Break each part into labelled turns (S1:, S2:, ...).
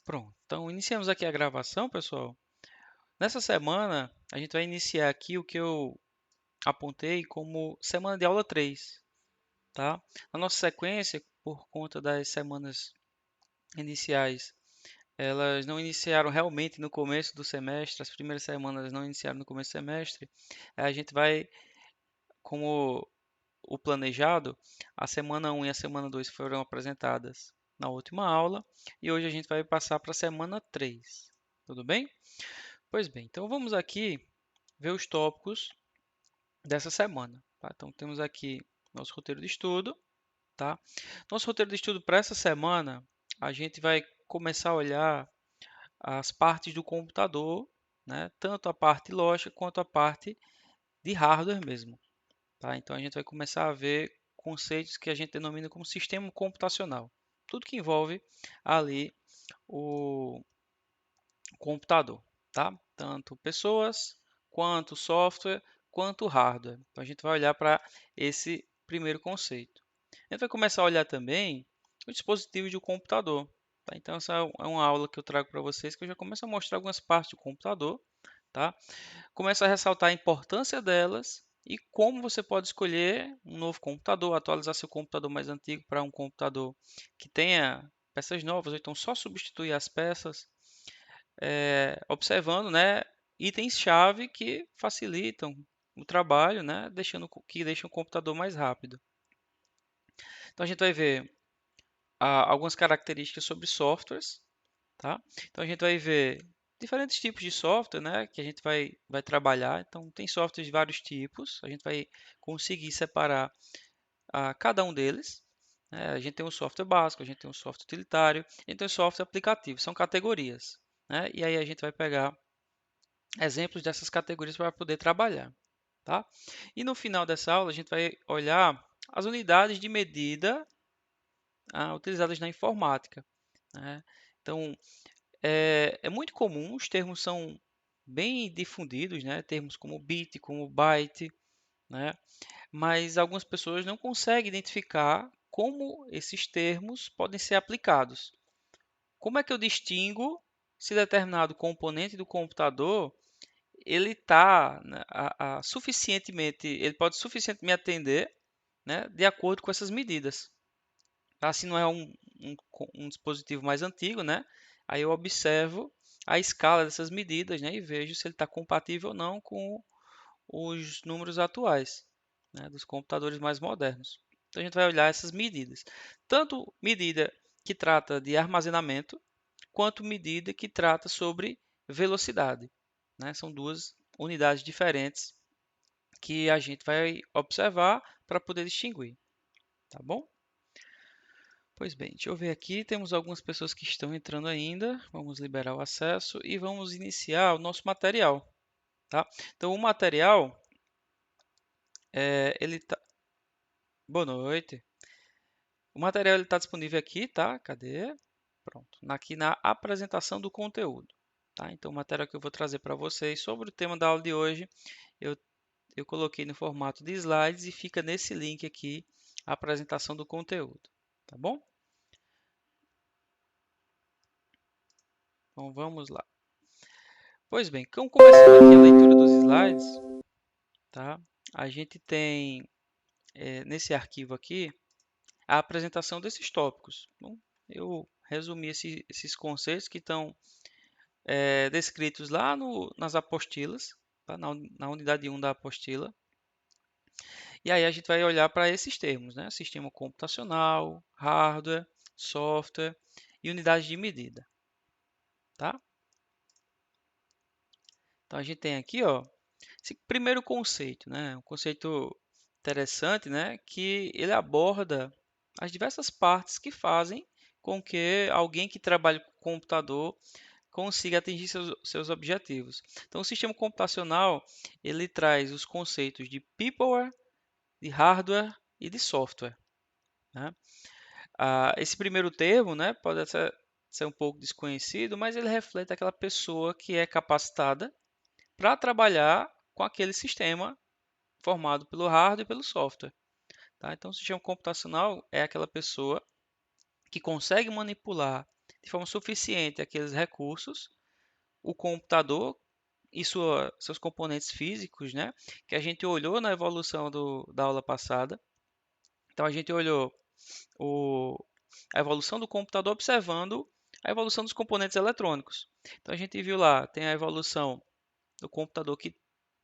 S1: Pronto, então iniciamos aqui a gravação, pessoal. Nessa semana, a gente vai iniciar aqui o que eu apontei como semana de aula 3, tá? Na nossa sequência, por conta das semanas iniciais, elas não iniciaram realmente no começo do semestre, as primeiras semanas não iniciaram no começo do semestre, a gente vai, como o planejado, a semana 1 e a semana 2 foram apresentadas na última aula, e hoje a gente vai passar para a semana 3. Tudo bem? Pois bem, então vamos aqui ver os tópicos dessa semana, tá? Então temos aqui nosso roteiro de estudo, tá? Nosso roteiro de estudo para essa semana, a gente vai começar a olhar as partes do computador, né? Tanto a parte lógica quanto a parte de hardware mesmo, tá? Então a gente vai começar a ver conceitos que a gente denomina como sistema computacional. Tudo que envolve ali o computador, tá? Tanto pessoas, quanto software, quanto hardware. Então a gente vai olhar para esse primeiro conceito. A gente vai começar a olhar também os dispositivos de um computador. Tá? Então essa é uma aula que eu trago para vocês que eu já começo a mostrar algumas partes do computador, tá? Começo a ressaltar a importância delas e como você pode escolher um novo computador, atualizar seu computador mais antigo para um computador que tenha peças novas, ou então só substituir as peças, observando, né, itens-chave que facilitam o trabalho, né, que deixam o computador mais rápido. Então a gente vai ver algumas características sobre softwares, tá? Então a gente vai ver diferentes tipos de software, né, que a gente vai trabalhar. Então tem softwares de vários tipos, a gente vai conseguir separar cada um deles. Né? A gente tem um software básico, a gente tem um software utilitário, a gente tem um software aplicativo, são categorias. Né? E aí a gente vai pegar exemplos dessas categorias para poder trabalhar, tá? E no final dessa aula a gente vai olhar as unidades de medida utilizadas na informática, né? Então, é muito comum, os termos são bem difundidos, né? Termos como bit, como byte, né? Mas algumas pessoas não conseguem identificar como esses termos podem ser aplicados. Como é que eu distingo se determinado componente do computador ele está, né, suficientemente, ele pode suficientemente me atender, né, de acordo com essas medidas. Tá? Se não é um dispositivo mais antigo, né, aí eu observo a escala dessas medidas, né, e vejo se ele está compatível ou não com os números atuais, né, dos computadores mais modernos. Então a gente vai olhar essas medidas, tanto medida que trata de armazenamento, quanto medida que trata sobre velocidade, né? São duas unidades diferentes que a gente vai observar para poder distinguir, tá bom? Pois bem, deixa eu ver aqui, temos algumas pessoas que estão entrando ainda, vamos liberar o acesso e vamos iniciar o nosso material, tá? Então o material, ele tá... Boa noite. O material está disponível aqui, tá? Cadê? Pronto, aqui na apresentação do conteúdo, tá? Então o material que eu vou trazer para vocês sobre o tema da aula de hoje, eu eu coloquei no formato de slides e fica nesse link aqui a apresentação do conteúdo, tá bom? Então vamos lá. Pois bem, então começando aqui a leitura dos slides, tá? A gente tem nesse arquivo aqui a apresentação desses tópicos. Bom, eu resumi esses conceitos que estão descritos lá nas apostilas, tá? Na unidade 1 da apostila. E aí a gente vai olhar para esses termos, né? Sistema computacional, hardware, software e unidade de medida, tá? Então a gente tem aqui, ó, esse primeiro conceito, né? Um conceito interessante, né? Que ele aborda as diversas partes que fazem com que alguém que trabalha com computador consiga atingir seus objetivos. Então, o sistema computacional ele traz os conceitos de peopleware, de hardware e de software, né? Esse primeiro termo, né, pode ser um pouco desconhecido, mas ele reflete aquela pessoa que é capacitada para trabalhar com aquele sistema formado pelo hardware e pelo software. Tá? Então, o sistema computacional é aquela pessoa que consegue manipular de forma suficiente aqueles recursos, o computador e seus componentes físicos, né? Que a gente olhou na evolução da aula passada. Então a gente olhou o, a evolução do computador observando a evolução dos componentes eletrônicos. Então a gente viu lá, tem a evolução do computador que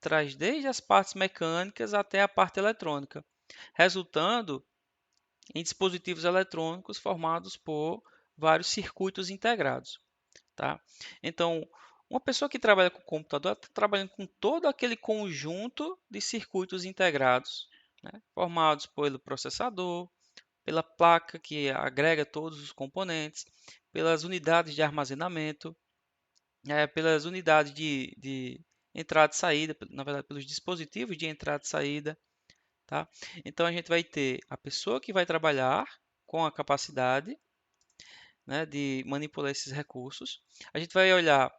S1: traz desde as partes mecânicas até a parte eletrônica, resultando em dispositivos eletrônicos formados por vários circuitos integrados. Tá? Então, uma pessoa que trabalha com computador está trabalhando com todo aquele conjunto de circuitos integrados, né? Formados pelo processador, pela placa que agrega todos os componentes, pelas unidades de armazenamento, pelas unidades de entrada e saída, na verdade, pelos dispositivos de entrada e saída. Tá? Então, a gente vai ter a pessoa que vai trabalhar com a capacidade, né, de manipular esses recursos. A gente vai olhar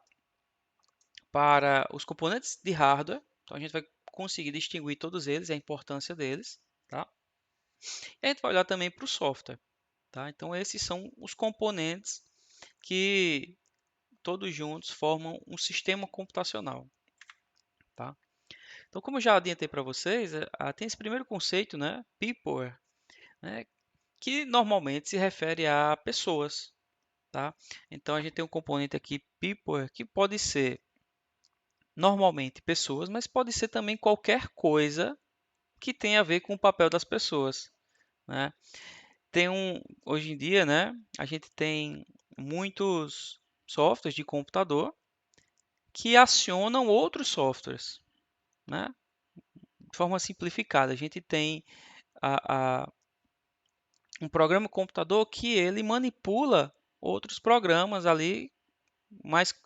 S1: para os componentes de hardware, então a gente vai conseguir distinguir todos eles e a importância deles. Tá? E a gente vai olhar também para o software. Tá? Então, esses são os componentes que todos juntos formam um sistema computacional. Tá? Então, como eu já adiantei para vocês, tem esse primeiro conceito, né, people, né, que normalmente se refere a pessoas. Tá? Então, a gente tem um componente aqui, people, que pode ser normalmente pessoas, mas pode ser também qualquer coisa que tenha a ver com o papel das pessoas. Né? Hoje em dia, né, a gente tem muitos softwares de computador que acionam outros softwares, né? De forma simplificada, a gente tem um programa computador que ele manipula outros programas ali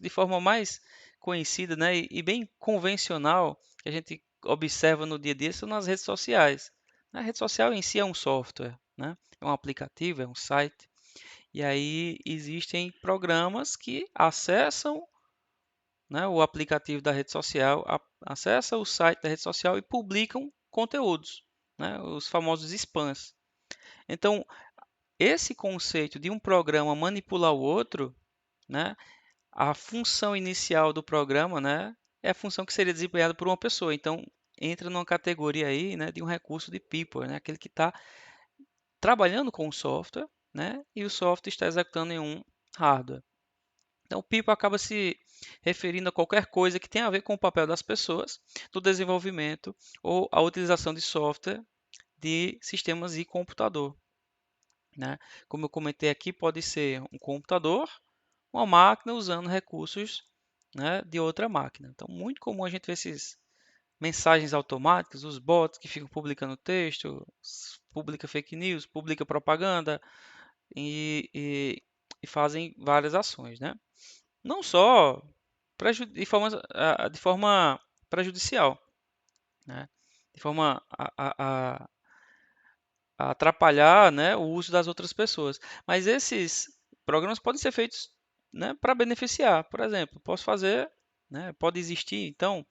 S1: de forma mais conhecida, né? E bem convencional que a gente observa no dia a dia são nas redes sociais. A rede social em si é um software, né? É um aplicativo, é um site. E aí existem programas que acessam, né, o aplicativo da rede social, acessam o site da rede social e publicam conteúdos, né, os famosos spams. Então, esse conceito de um programa manipular o outro, né, a função inicial do programa, né, é a função que seria desempenhada por uma pessoa. Então, entra numa categoria aí, né, de um recurso de people, né, aquele que está trabalhando com o software, né, e o software está executando em um hardware. Então, o people acaba se referindo a qualquer coisa que tenha a ver com o papel das pessoas no desenvolvimento ou a utilização de software de sistemas de computador. Né? Como eu comentei aqui, pode ser um computador, uma máquina usando recursos, né, de outra máquina. Então, muito comum a gente ver esses mensagens automáticas, os bots que ficam publicando texto, publica fake news, publica propaganda e fazem várias ações, né? Não só de forma prejudicial, né? De forma a atrapalhar, né, o uso das outras pessoas. Mas esses programas podem ser feitos, né, para beneficiar. Por exemplo, posso fazer, né, pode existir, então,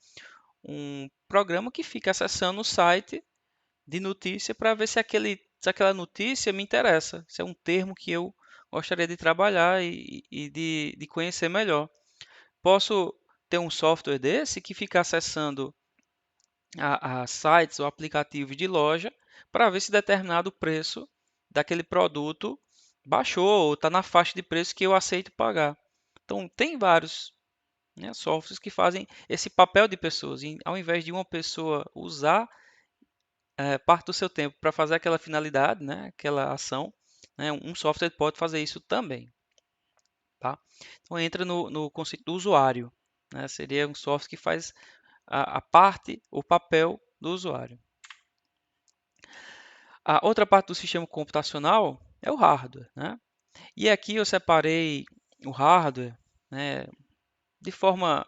S1: um programa que fica acessando o site de notícia para ver se aquela notícia me interessa, se é um termo que eu gostaria de trabalhar e de conhecer melhor. Posso ter um software desse que fica acessando a sites ou aplicativos de loja para ver se determinado preço daquele produto baixou ou está na faixa de preço que eu aceito pagar. Então, tem vários, né, softwares que fazem esse papel de pessoas. E, ao invés de uma pessoa usar parte do seu tempo para fazer aquela finalidade, né, aquela ação, né, um software pode fazer isso também. Tá? Então, entra no conceito do usuário. Né? Seria um software que faz a parte, o papel do usuário. A outra parte do sistema computacional é o hardware. Né? E aqui eu separei o hardware, né, de forma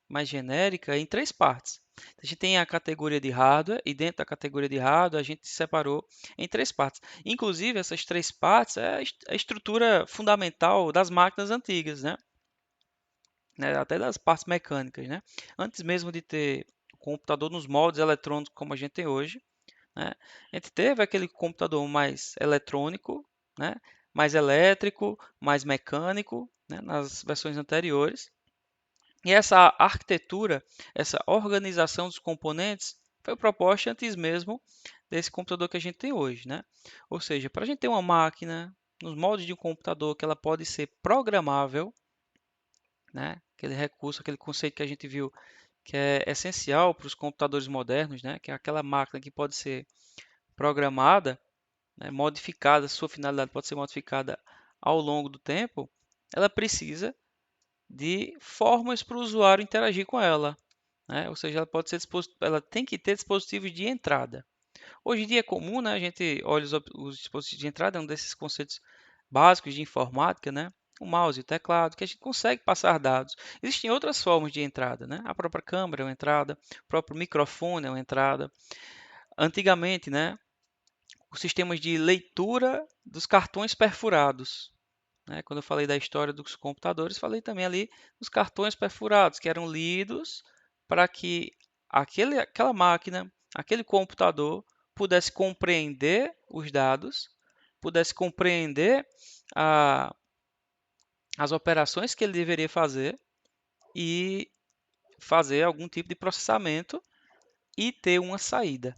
S1: mais genérica em três partes. A gente tem a categoria de hardware e dentro da categoria de hardware a gente separou em três partes. Inclusive, essas três partes é a estrutura fundamental das máquinas antigas, né? Até das partes mecânicas. Né? Antes mesmo de ter o computador nos moldes eletrônicos como a gente tem hoje, né? A gente teve aquele computador mais eletrônico, né? mais elétrico, mais mecânico, né, nas versões anteriores. E essa arquitetura, essa organização dos componentes foi proposta antes mesmo desse computador que a gente tem hoje, né? Ou seja, para a gente ter uma máquina, nos moldes de um computador, que ela pode ser programável, né? Aquele recurso, aquele conceito que a gente viu que é essencial para os computadores modernos, né? Que é aquela máquina que pode ser programada, né? Modificada, sua finalidade pode ser modificada ao longo do tempo, ela precisa de formas para o usuário interagir com ela, né? Ou seja, ela tem que ter dispositivos de entrada. Hoje em dia é comum, né, a gente olha os dispositivos de entrada, é um desses conceitos básicos de informática, né? O mouse e o teclado, que a gente consegue passar dados. Existem outras formas de entrada, né? A própria câmera é uma entrada, o próprio microfone é uma entrada. Antigamente, né, os sistemas de leitura dos cartões perfurados, né? Quando eu falei da história dos computadores, falei também ali dos cartões perfurados, que eram lidos para que aquela máquina, aquele computador, pudesse compreender os dados, pudesse compreender a, as operações que ele deveria fazer e fazer algum tipo de processamento e ter uma saída,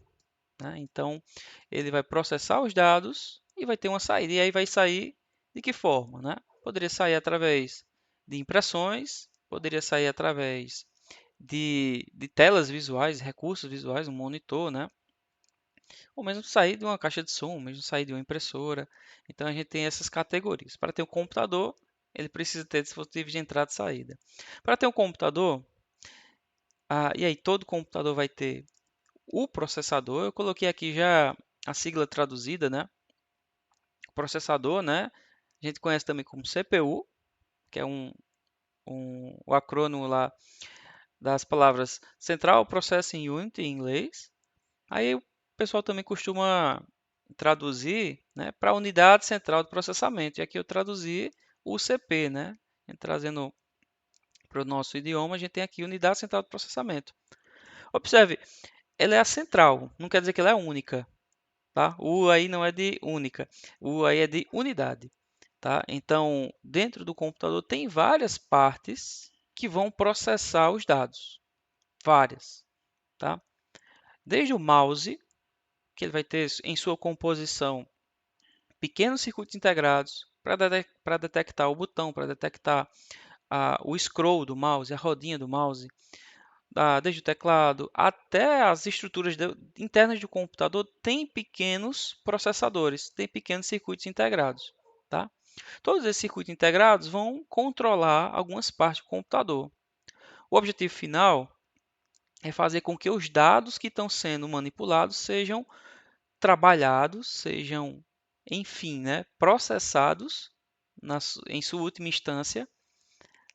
S1: né? Então, ele vai processar os dados e vai ter uma saída. E aí vai sair de que forma, né? Poderia sair através de impressões, poderia sair através de telas visuais, recursos visuais, um monitor, né? Ou mesmo sair de uma caixa de som, ou mesmo sair de uma impressora. Então, a gente tem essas categorias. Para ter um computador, ele precisa ter dispositivos de entrada e saída. Para ter um computador, e aí todo computador vai ter o processador. Eu coloquei aqui já a sigla traduzida, né? Processador, né? A gente conhece também como CPU, que é o acrônimo lá das palavras Central Processing Unit em inglês. Aí o pessoal também costuma traduzir, né, para Unidade Central de Processamento. E aqui eu traduzi UCP, né? Trazendo para o nosso idioma, a gente tem aqui Unidade Central de Processamento. Observe, ela é a central, não quer dizer que ela é única, tá? O U aí não é de única, o U aí é de unidade, tá? Então, dentro do computador tem várias partes que vão processar os dados, várias, tá? Desde o mouse, que ele vai ter em sua composição pequenos circuitos integrados para detectar o botão, para detectar o scroll do mouse, a rodinha do mouse, desde o teclado até as estruturas internas do computador, tem pequenos processadores, tem pequenos circuitos integrados, tá? Todos esses circuitos integrados vão controlar algumas partes do computador. O objetivo final é fazer com que os dados que estão sendo manipulados sejam trabalhados, sejam, enfim, né, processados em sua última instância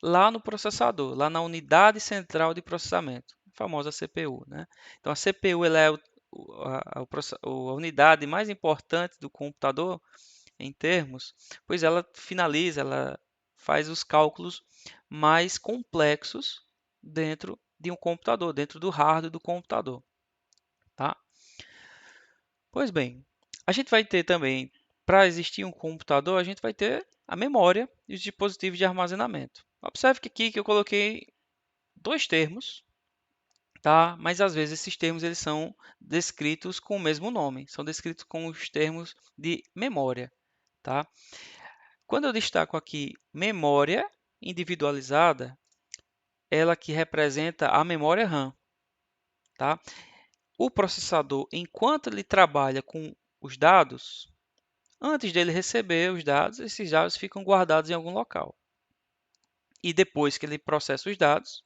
S1: lá no processador, lá na unidade central de processamento, a famosa CPU, né? Então a CPU ela é a unidade mais importante do computador em termos, pois ela finaliza, ela faz os cálculos mais complexos dentro de um computador, dentro do hardware do computador, tá? Pois bem, a gente vai ter também, para existir um computador, a gente vai ter a memória e os dispositivos de armazenamento. Observe que aqui que eu coloquei dois termos, tá? Mas às vezes esses termos eles são descritos com o mesmo nome, são descritos com os termos de memória, tá? Quando eu destaco aqui memória individualizada, ela que representa a memória RAM, tá? O processador, enquanto ele trabalha com os dados, antes dele receber os dados, esses dados ficam guardados em algum local. E depois que ele processa os dados,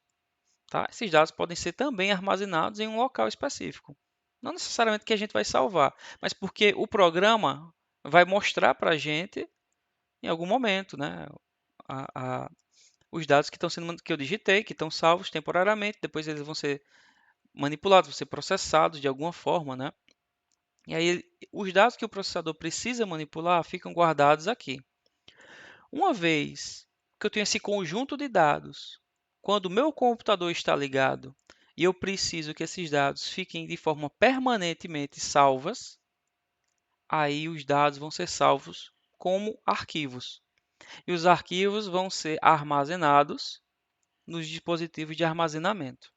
S1: tá? Esses dados podem ser também armazenados em um local específico. Não necessariamente que a gente vai salvar, mas porque o programa vai mostrar para a gente em algum momento, né? Os dados que estão sendo que eu digitei, que estão salvos temporariamente, depois eles vão ser manipulados, vão ser processados de alguma forma, né? E aí os dados que o processador precisa manipular ficam guardados aqui. Uma vez que eu tenho esse conjunto de dados, quando o meu computador está ligado e eu preciso que esses dados fiquem de forma permanentemente salvas, aí os dados vão ser salvos como arquivos. E os arquivos vão ser armazenados nos dispositivos de armazenamento,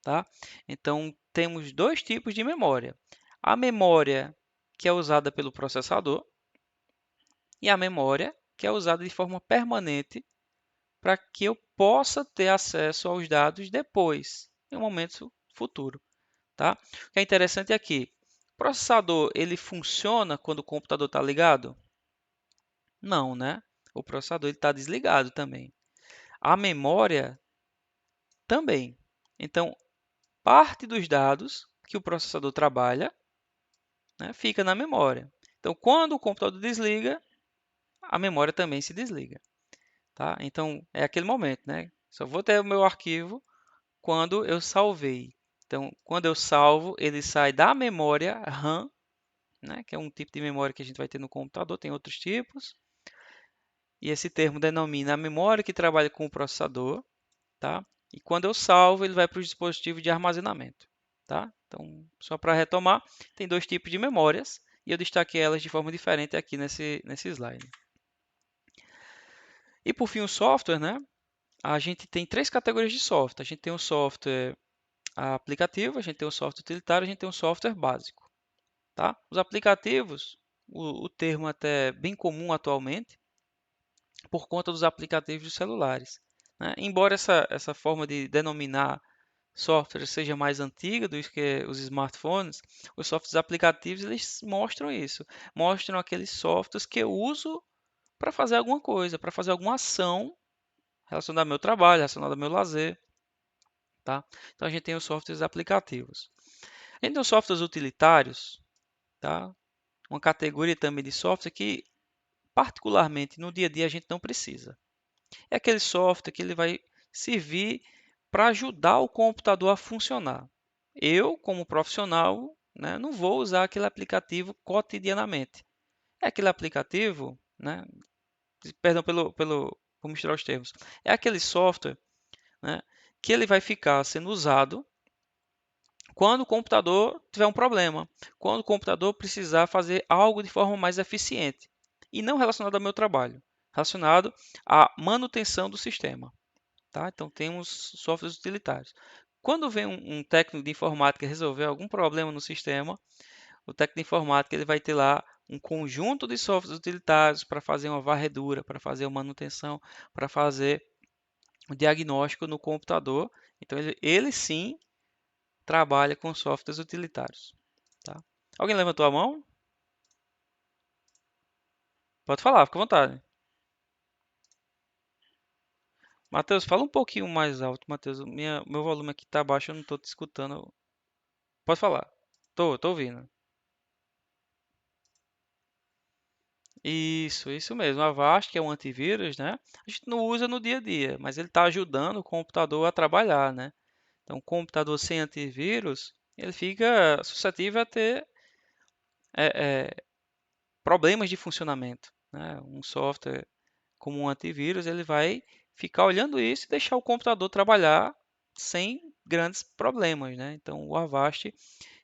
S1: tá? Então, temos dois tipos de memória. A memória que é usada pelo processador e a memória que é usada de forma permanente para que eu possa ter acesso aos dados depois, em um momento futuro, tá? O que é interessante aqui, o processador ele funciona quando o computador está ligado? Não, né? O processador está desligado também. A memória também. Então, parte dos dados que o processador trabalha, né, fica na memória. Então, quando o computador desliga, a memória também se desliga, tá? Então, é aquele momento, né? Só vou ter o meu arquivo quando eu salvei. Então, quando eu salvo, ele sai da memória RAM, né, que é um tipo de memória que a gente vai ter no computador, tem outros tipos. E esse termo denomina a memória que trabalha com o processador, tá? E quando eu salvo, ele vai para o dispositivo de armazenamento, tá? Então, só para retomar, tem dois tipos de memórias e eu destaquei elas de forma diferente aqui nesse slide. E por fim, o software, né? A gente tem três categorias de software. A gente tem o software aplicativo, a gente tem o software utilitário, a gente tem o software básico, tá? Os aplicativos, o termo até bem comum atualmente, por conta dos aplicativos dos celulares, né? Embora essa forma de denominar software seja mais antiga do que os smartphones, os softwares aplicativos eles mostram isso, mostram aqueles softwares que eu uso para fazer alguma coisa, para fazer alguma ação relacionada ao meu trabalho, relacionada ao meu lazer, tá? Então a gente tem os softwares aplicativos. A gente tem os softwares utilitários, tá? Uma categoria também de software que particularmente no dia a dia a gente não precisa. É aquele software que ele vai servir para ajudar o computador a funcionar. Eu, como profissional, né, não vou usar aquele aplicativo cotidianamente. É aquele aplicativo, né, perdão por misturar os termos, é aquele software, né, que ele vai ficar sendo usado quando o computador tiver um problema, quando o computador precisar fazer algo de forma mais eficiente e não relacionado ao meu trabalho, relacionado à manutenção do sistema. Tá? Então, temos softwares utilitários. Quando vem um técnico de informática resolver algum problema no sistema, o técnico de informática ele vai ter lá um conjunto de softwares utilitários para fazer uma varredura, para fazer uma manutenção, para fazer o diagnóstico no computador. Então, ele sim trabalha com softwares utilitários. Tá? Alguém levantou a mão? Pode falar, fica à vontade. Matheus, fala um pouquinho mais alto, Matheus. Meu volume aqui está baixo, eu não estou te escutando. Pode falar. Tô ouvindo. Isso mesmo. A Avast, que é um antivírus, né? A gente não usa no dia a dia, mas ele está ajudando o computador a trabalhar, né? Então, um computador sem antivírus, ele fica suscetível a ter é, é, problemas de funcionamento, né? Um software como um antivírus, ele vai ficar olhando isso e deixar o computador trabalhar sem grandes problemas, né? Então, o Avast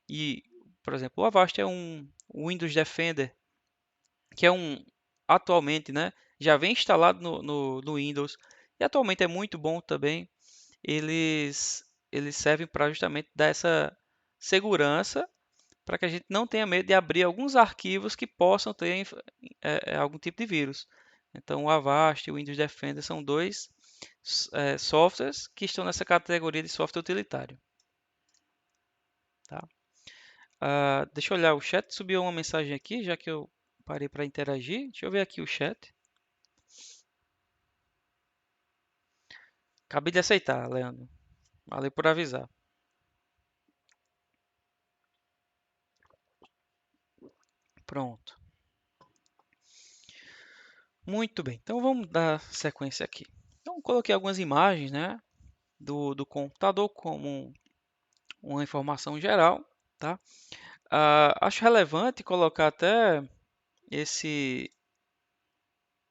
S1: e, por exemplo, o Avast é um Windows Defender, que é atualmente, né, já vem instalado no Windows e atualmente é muito bom também. Eles servem para justamente dar essa segurança para que a gente não tenha medo de abrir alguns arquivos que possam ter algum tipo de vírus. Então, o Avast e o Windows Defender são dois softwares que estão nessa categoria de software utilitário. Tá? Deixa eu olhar o chat, subiu uma mensagem aqui, já que eu parei para interagir. Deixa eu ver aqui o chat. Acabei de aceitar, Leandro. Valeu por avisar. Pronto. Muito bem. Então vamos dar sequência aqui. Então coloquei algumas imagens, né, do computador como uma informação geral, tá? Acho relevante colocar até esse,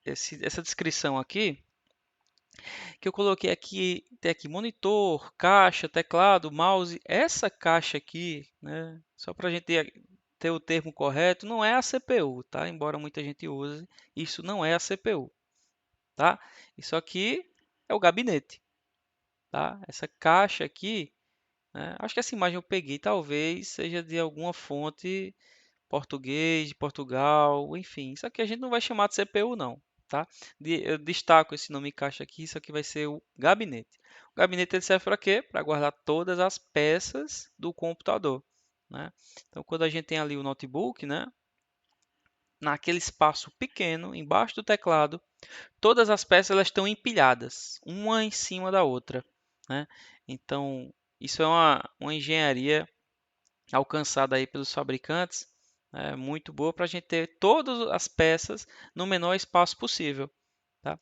S1: essa descrição aqui, que eu coloquei aqui, tem aqui monitor, caixa, teclado, mouse. Essa caixa aqui, né, só para a gente ter o termo correto, não é a CPU, tá? Embora muita gente use, isso não é a CPU, tá? Isso aqui é o gabinete, tá? Essa caixa aqui, né? Acho que essa imagem eu peguei, talvez seja de alguma fonte português, de Portugal, enfim. Isso aqui a gente não vai chamar de CPU não, tá? Eu destaco esse nome caixa aqui, isso aqui vai ser o gabinete. O gabinete ele serve para quê? Para guardar todas as peças do computador, né? Então, quando a gente tem ali o notebook, né? Naquele espaço pequeno, embaixo do teclado, todas as peças elas estão empilhadas, uma em cima da outra, né? Então, isso é uma engenharia alcançada aí pelos fabricantes, muito boa para a gente ter todas as peças no menor espaço possível, tá?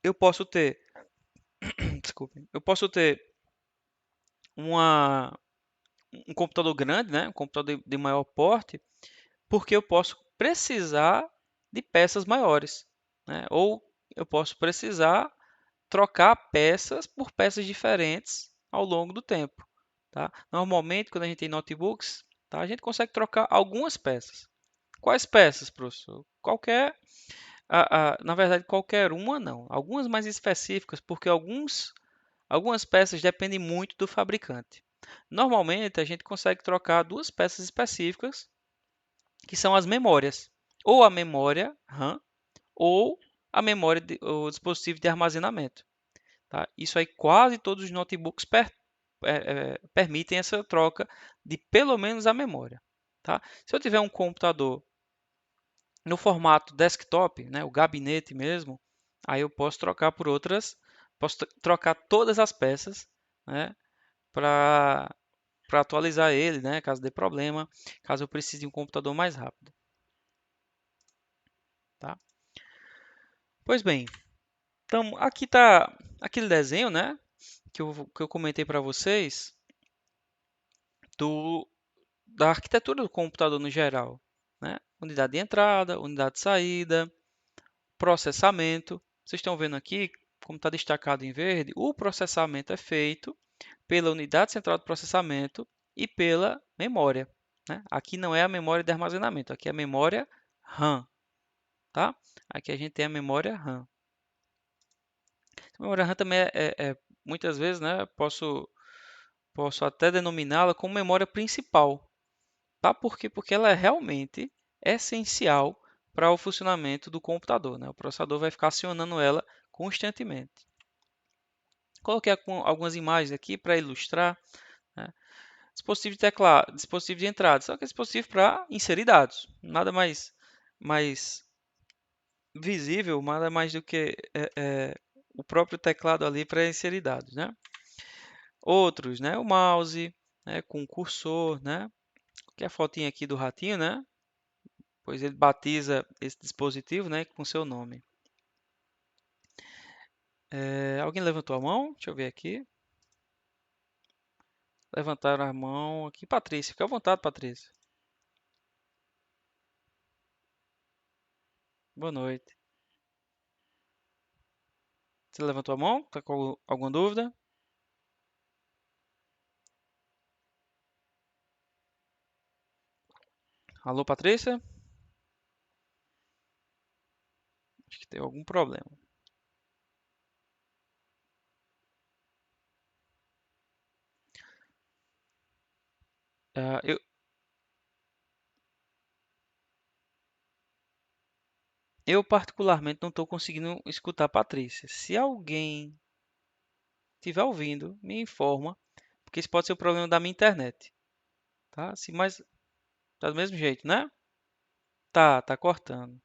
S1: Eu posso ter, desculpe, eu posso ter uma, um computador grande, né? Um computador de maior porte, porque eu posso precisar de peças maiores, né? Ou eu posso precisar trocar peças por peças diferentes ao longo do tempo, tá? Normalmente, quando a gente tem notebooks, tá? A gente consegue trocar algumas peças. Quais peças, professor? Qualquer, na verdade, qualquer uma não. Algumas mais específicas, porque algumas peças dependem muito do fabricante. Normalmente, a gente consegue trocar duas peças específicas, que são as memórias. Ou a memória RAM, ou a memória, o dispositivo de armazenamento. Tá? Isso aí, quase todos os notebooks permitem essa troca de pelo menos a memória. Tá? Se eu tiver um computador no formato desktop, né, o gabinete mesmo, aí eu posso trocar por outras, posso trocar todas as peças, né, para atualizar ele, né, caso dê problema, caso eu precise de um computador mais rápido, tá? Pois bem, então aqui está aquele desenho, né, que eu comentei para vocês do, da arquitetura do computador no geral, né? Unidade de entrada, unidade de saída, processamento. Vocês estão vendo aqui, como está destacado em verde, o processamento é feito pela unidade central de processamento e pela memória, né? Aqui não é a memória de armazenamento, aqui é a memória RAM, tá? Aqui a gente tem a memória RAM. A memória RAM também muitas vezes, né? Posso até denominá-la como memória principal, tá? Por quê? Porque ela é realmente essencial para o funcionamento do computador, né? O processador vai ficar acionando ela constantemente. Coloquei algumas imagens aqui para ilustrar, né? Dispositivo de teclado, dispositivo de entrada, só que é dispositivo para inserir dados. Nada mais visível, nada mais do que o próprio teclado ali para inserir dados, né? Outros, né? O mouse, né? Com cursor, né? Que é a fotinha aqui do ratinho, né? Pois ele batiza esse dispositivo, né? Com seu nome. Alguém levantou a mão? Deixa eu ver aqui. Levantaram a mão aqui. Patrícia, fica à vontade, Patrícia. Boa noite. Você levantou a mão? Tá com alguma dúvida? Alô, Patrícia? Acho que tem algum problema. Ah, eu particularmente não estou conseguindo escutar a Patrícia. Se alguém estiver ouvindo, me informa, porque isso pode ser o problema da minha internet, tá? Se mais tá do mesmo jeito, né? Tá cortando.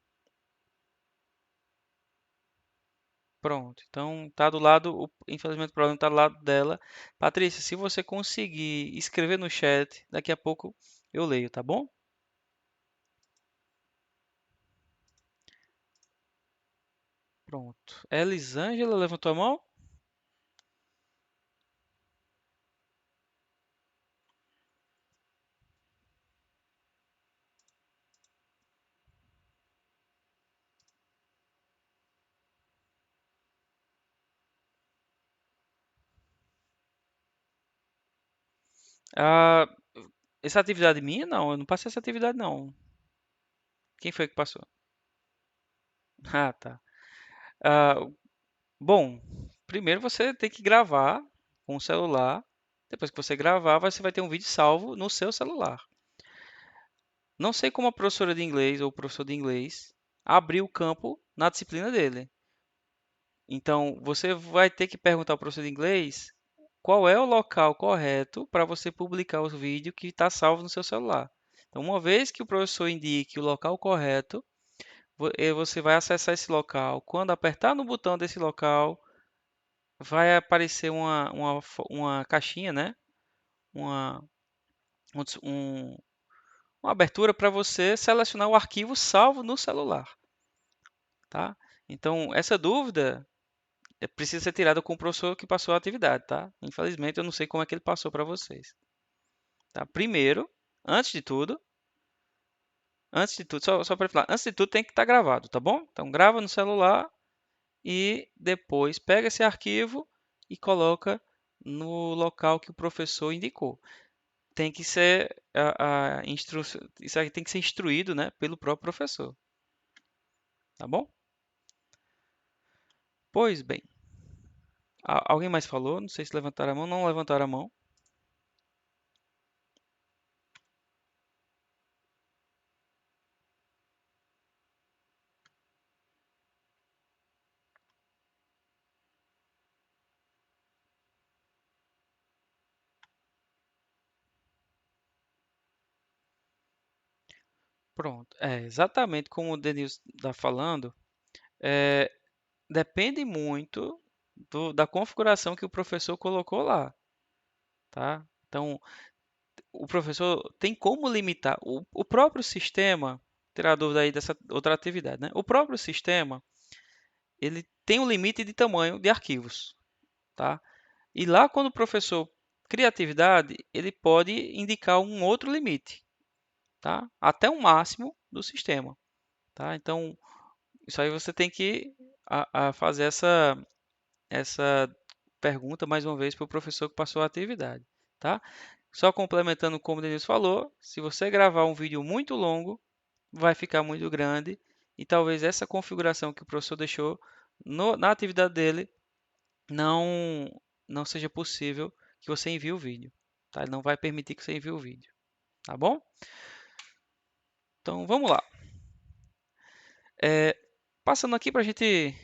S1: Pronto. Então tá do lado, infelizmente o problema tá do lado dela. Patrícia, se você conseguir escrever no chat, daqui a pouco eu leio, tá bom? Pronto. Elisângela levantou a mão? Ah, Essa atividade minha, não, eu não passei essa atividade, não. Quem foi que passou? Ah, tá. Ah, bom, primeiro você tem que gravar com o celular. Depois que você gravar, você vai ter um vídeo salvo no seu celular. Não sei como a professora de inglês ou o professor de inglês abriu o campo na disciplina dele. Então, você vai ter que perguntar ao professor de inglês qual é o local correto para você publicar o vídeo que está salvo no seu celular. Então, uma vez que o professor indique o local correto, você vai acessar esse local. Quando apertar no botão desse local, vai aparecer uma caixinha, né? Uma, um- uma abertura para você selecionar o arquivo salvo no celular, tá? Então, essa dúvida precisa ser tirada com o professor que passou a atividade, tá? Infelizmente, eu não sei como é que ele passou para vocês, tá? Primeiro, antes de tudo, só para falar, antes de tudo tem que estar gravado, tá bom? Então, grava no celular e depois pega esse arquivo e coloca no local que o professor indicou. Tem que ser isso aí tem que ser instruído, né, pelo próprio professor, tá bom? Pois bem, alguém mais falou? Não sei se levantaram a mão, não levantaram a mão. Pronto, é exatamente como o Denilson está falando. É, depende muito da configuração que o professor colocou lá, tá? Então, o professor tem como limitar o próprio sistema, tirar a dúvida aí dessa outra atividade, né? O próprio sistema, ele tem um limite de tamanho de arquivos, tá? E lá quando o professor cria atividade, ele pode indicar um outro limite, tá? Até o máximo do sistema, tá? Então, isso aí você tem que fazer essa pergunta mais uma vez para o professor que passou a atividade, tá? Só complementando como o Denilson falou, se você gravar um vídeo muito longo, vai ficar muito grande e talvez essa configuração que o professor deixou na atividade dele não não seja possível que você envie o vídeo, tá? Ele não vai permitir que você envie o vídeo, tá bom? Então vamos lá. É, passando aqui para a gente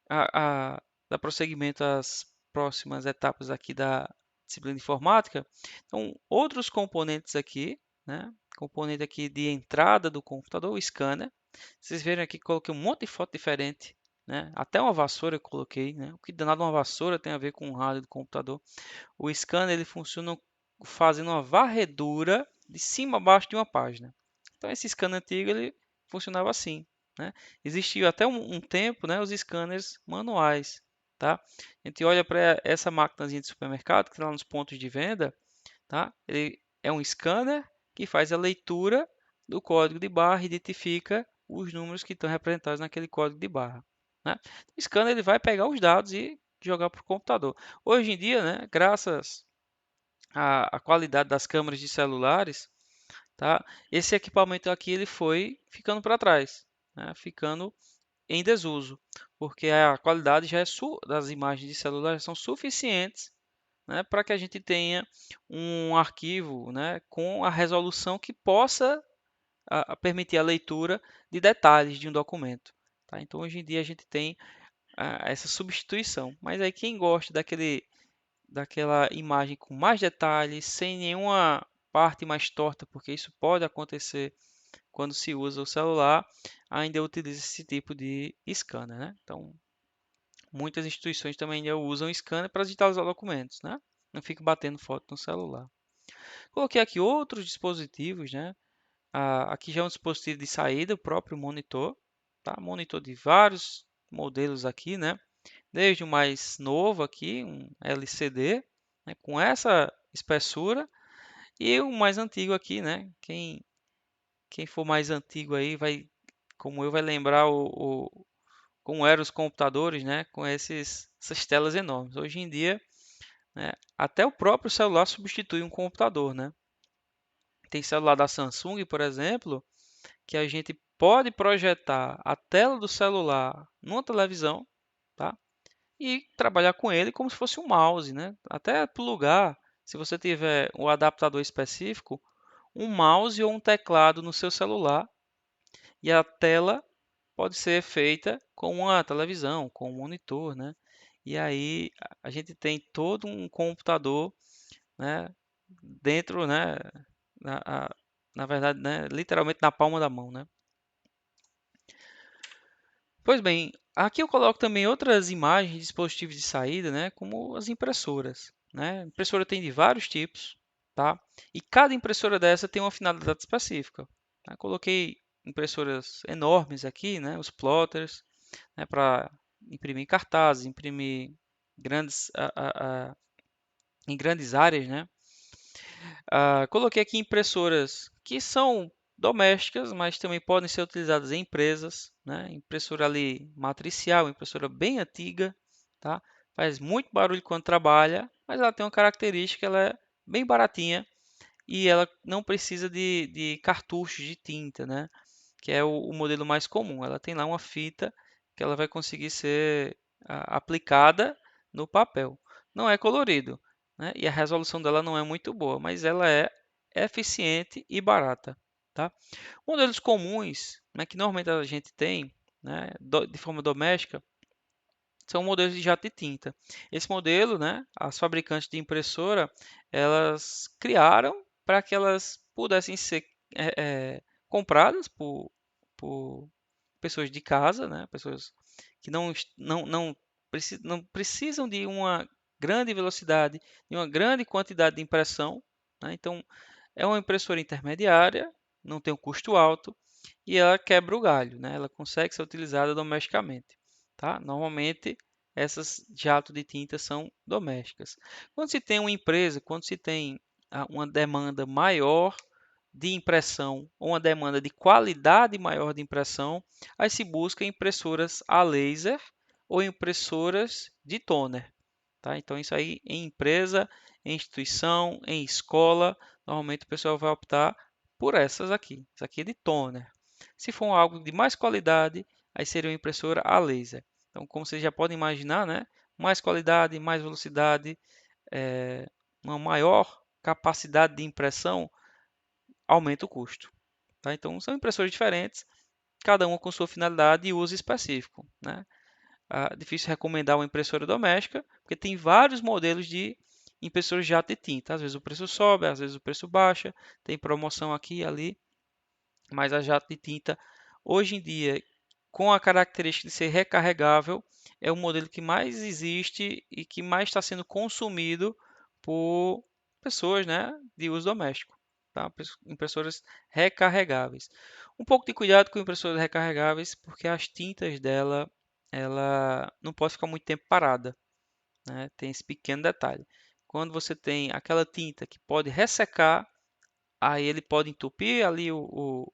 S1: dar prosseguimento às próximas etapas aqui da disciplina de informática. Então, outros componentes aqui, né? Componente aqui de entrada do computador, o scanner. Vocês verem aqui que coloquei um monte de foto diferente, né? Até uma vassoura eu coloquei, né? O que danado uma vassoura tem a ver com o rádio do computador. O scanner ele funciona fazendo uma varredura de cima a baixo de uma página. Então esse scanner antigo ele funcionava assim, né? Existiu até um tempo, né, os scanners manuais, tá? A gente olha para essa maquinazinha de supermercado que está lá nos pontos de venda, tá? Ele é um scanner que faz a leitura do código de barra e identifica os números que estão representados naquele código de barra, né? O scanner ele vai pegar os dados e jogar para o computador. Hoje em dia, né, graças à qualidade das câmeras de celulares, tá? Esse equipamento aqui ele foi ficando para trás, né? Ficando em desuso, porque a qualidade já das imagens de celular já são suficientes, né, para que a gente tenha um arquivo, né, com a resolução que possa permitir a leitura de detalhes de um documento, tá? Então hoje em dia a gente tem essa substituição, mas aí quem gosta daquela imagem com mais detalhes, sem nenhuma parte mais torta, porque isso pode acontecer quando se usa o celular, ainda utiliza esse tipo de scanner, né? Então, muitas instituições também ainda usam scanner para digitalizar documentos, né? Não fica batendo foto no celular. Coloquei aqui outros dispositivos, né? Aqui já é um dispositivo de saída, o próprio monitor, tá? Monitor de vários modelos aqui, né? Desde o mais novo aqui, um LCD, né? Com essa espessura, e o mais antigo aqui, né? Quem for mais antigo aí vai, como eu, vai lembrar como eram os computadores, né? Com essas telas enormes. Hoje em dia, né, até o próprio celular substitui um computador, né? Tem celular da Samsung, por exemplo, que a gente pode projetar a tela do celular numa televisão, tá? E trabalhar com ele como se fosse um mouse, né? Até plugar, se você tiver o adaptador específico, um mouse ou um teclado no seu celular e a tela pode ser feita com uma televisão, com um monitor, né? E aí a gente tem todo um computador, né, dentro, né, na, na verdade, né, literalmente na palma da mão, né? Pois bem, aqui eu coloco também outras imagens de dispositivos de saída, né, como as impressoras, né? A impressora tem de vários tipos, tá? E cada impressora dessa tem uma finalidade específica, né? Coloquei impressoras enormes aqui, né, os plotters, né, para imprimir cartazes, imprimir grandes, em grandes áreas, né? Coloquei aqui impressoras que são domésticas, mas também podem ser utilizadas em empresas, né? Impressora ali matricial, impressora bem antiga, tá? Faz muito barulho quando trabalha, mas ela tem uma característica, ela é bem baratinha e ela não precisa de cartuchos de tinta, né? Que é o modelo mais comum. Ela tem lá uma fita que ela vai conseguir ser aplicada no papel. Não é colorido, né? E a resolução dela não é muito boa, mas ela é eficiente e barata, tá? Modelos comuns, né, que normalmente a gente tem, né, de forma doméstica, são modelos de jato de tinta. Esse modelo, né, as fabricantes de impressora, elas criaram para que elas pudessem ser é, é, compradas por pessoas de casa, né, pessoas que não precisam de uma grande velocidade, de uma grande quantidade de impressão, né? Então, é uma impressora intermediária, não tem um custo alto e ela quebra o galho, né? Ela consegue ser utilizada domesticamente, tá? Normalmente essas jatos de tinta são domésticas. Quando se tem uma empresa, quando se tem uma demanda maior de impressão ou uma demanda de qualidade maior de impressão, aí se busca impressoras a laser ou impressoras de toner. Tá? Então, isso aí em empresa, em instituição, em escola, normalmente o pessoal vai optar por essas aqui. Isso aqui é de toner. Se for algo de mais qualidade, aí seria uma impressora a laser. Então, como vocês já podem imaginar, né? Mais qualidade, mais velocidade, uma maior capacidade de impressão, aumenta o custo. Tá? Então, são impressoras diferentes, cada uma com sua finalidade e uso específico. Né? Difícil recomendar uma impressora doméstica, porque tem vários modelos de impressoras de jato de tinta. Às vezes o preço sobe, às vezes o preço baixa, tem promoção aqui e ali, mas a jato de tinta, hoje em dia, com a característica de ser recarregável, é o modelo que mais existe e que mais está sendo consumido por pessoas, né, de uso doméstico. Tá? Impressoras recarregáveis. Um pouco de cuidado com impressoras recarregáveis, porque as tintas dela, ela não pode ficar muito tempo parada, né? Tem esse pequeno detalhe. Quando você tem aquela tinta que pode ressecar, aí ele pode entupir ali o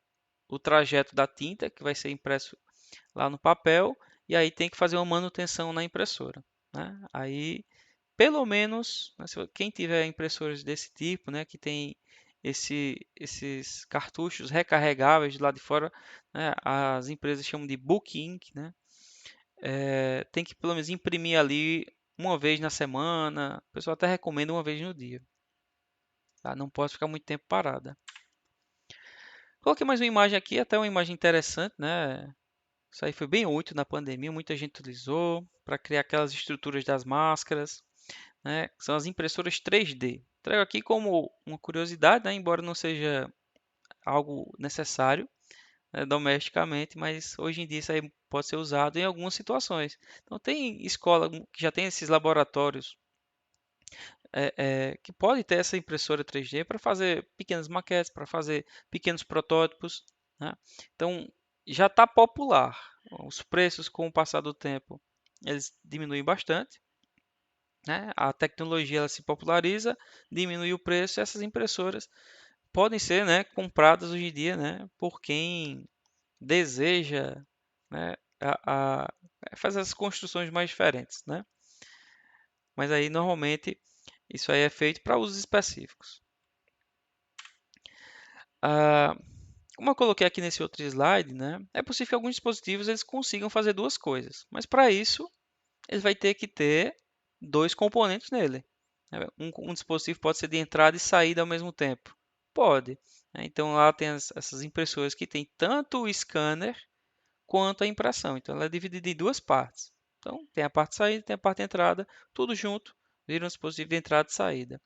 S1: trajeto da tinta que vai ser impresso lá no papel e aí tem que fazer uma manutenção na impressora, né? Aí, pelo menos, né, quem tiver impressoras desse tipo, né, que tem esses cartuchos recarregáveis de lá de fora, né, as empresas chamam de book ink, né? Tem que pelo menos imprimir ali uma vez na semana, o pessoal até recomenda uma vez no dia, tá? Não pode ficar muito tempo parada. Coloquei mais uma imagem aqui, até uma imagem interessante, né? Isso aí foi bem útil na pandemia, muita gente utilizou para criar aquelas estruturas das máscaras, né? Que são as impressoras 3D. Trago aqui como uma curiosidade, né? Embora não seja algo necessário, né, domesticamente, mas hoje em dia isso aí pode ser usado em algumas situações. Então tem escola que já tem esses laboratórios que pode ter essa impressora 3D para fazer pequenas maquetes, para fazer pequenos protótipos, né? Então já está popular. Os preços com o passar do tempo eles diminuem bastante, né? A tecnologia ela se populariza, diminui o preço e essas impressoras podem ser, né, compradas hoje em dia, né, por quem deseja, né, fazer as construções mais diferentes, né? Mas aí normalmente isso aí é feito para usos específicos. Ah, como eu coloquei aqui nesse outro slide, né, é possível que alguns dispositivos eles consigam fazer duas coisas, mas para isso ele vai ter que ter dois componentes nele. Um dispositivo pode ser de entrada e saída ao mesmo tempo? Pode. Então lá tem essas impressoras que tem tanto o scanner quanto a impressão. Então ela é dividida em duas partes. Então tem a parte de saída, tem a parte de entrada, tudo junto, vira um dispositivo de entrada e saída.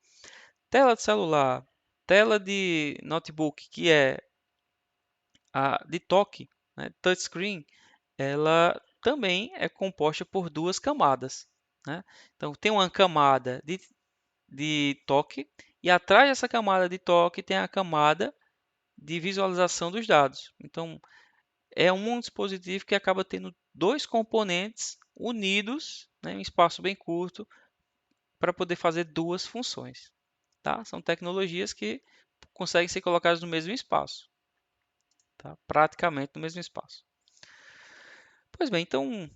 S1: Tela de celular, tela de notebook, que é a de toque, né, touchscreen, ela também é composta por duas camadas, né? Então tem uma camada de toque e atrás dessa camada de toque tem a camada de visualização dos dados. Então é um dispositivo que acaba tendo dois componentes unidos, né, em um espaço bem curto para poder fazer duas funções. Tá? São tecnologias que conseguem ser colocadas no mesmo espaço, tá? Praticamente no mesmo espaço. Pois bem, então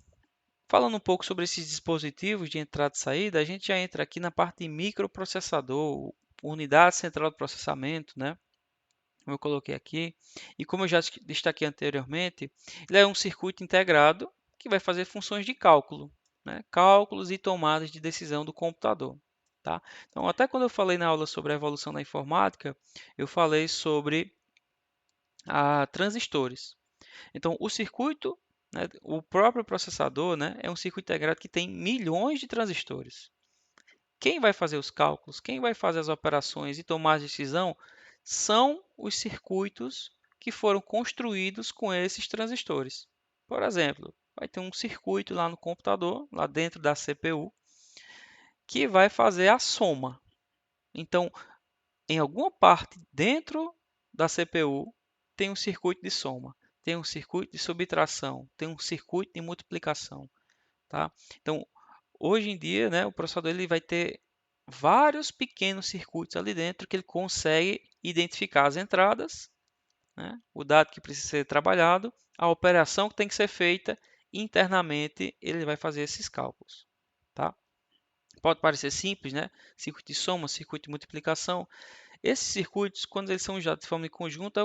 S1: falando um pouco sobre esses dispositivos de entrada e saída, a gente já entra aqui na parte de microprocessador, unidade central de processamento, né? Como eu coloquei aqui. E como eu já destaquei anteriormente, ele é um circuito integrado que vai fazer funções de cálculo, né? Cálculos e tomadas de decisão do computador. Tá? Então, até quando eu falei na aula sobre a evolução da informática, eu falei sobre transistores. Então, o circuito, né, o próprio processador, né, é um circuito integrado que tem milhões de transistores. Quem vai fazer os cálculos, quem vai fazer as operações e tomar a decisão são os circuitos que foram construídos com esses transistores. Por exemplo, vai ter um circuito lá no computador, lá dentro da CPU, que vai fazer a soma. Então, em alguma parte dentro da CPU tem um circuito de soma, tem um circuito de subtração, tem um circuito de multiplicação, tá? Então, hoje em dia, né, o processador ele vai ter vários pequenos circuitos ali dentro que ele consegue identificar as entradas, né, o dado que precisa ser trabalhado, a operação que tem que ser feita internamente, ele vai fazer esses cálculos, tá? Pode parecer simples, né? Circuito de soma, circuito de multiplicação, esses circuitos, quando eles são usados de forma conjunta, é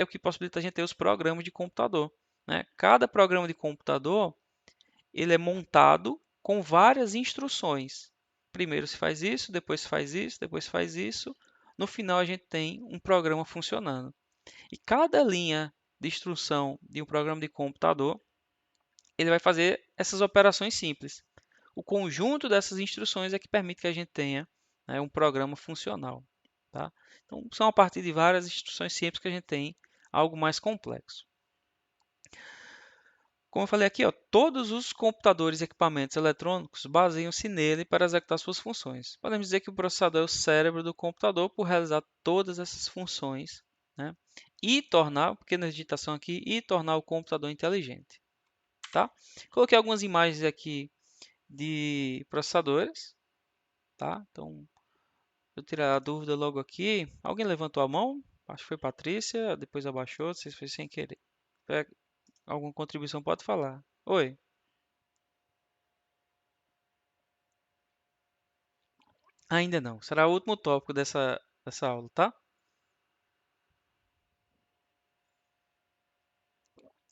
S1: o que possibilita a gente ter os programas de computador, né? Cada programa de computador ele é montado com várias instruções. Primeiro se faz isso, depois se faz isso, depois se faz isso. No final a gente tem um programa funcionando. E cada linha de instrução de um programa de computador, ele vai fazer essas operações simples. O conjunto dessas instruções é que permite que a gente tenha, né, um programa funcional. Tá? Então, são a partir de várias instruções simples que a gente tem algo mais complexo. Como eu falei aqui, ó, todos os computadores e equipamentos eletrônicos baseiam-se nele para executar suas funções. Podemos dizer que o processador é o cérebro do computador por realizar todas essas funções, né? E tornar, pequena digitação aqui, e tornar o computador inteligente. Tá? Coloquei algumas imagens aqui de processadores. Tá? Então, vou tirar a dúvida logo aqui. Alguém levantou a mão? Acho que foi Patrícia, depois abaixou, não sei se foi sem querer. Alguma contribuição pode falar. Oi. Ainda não. Será o último tópico dessa aula, tá?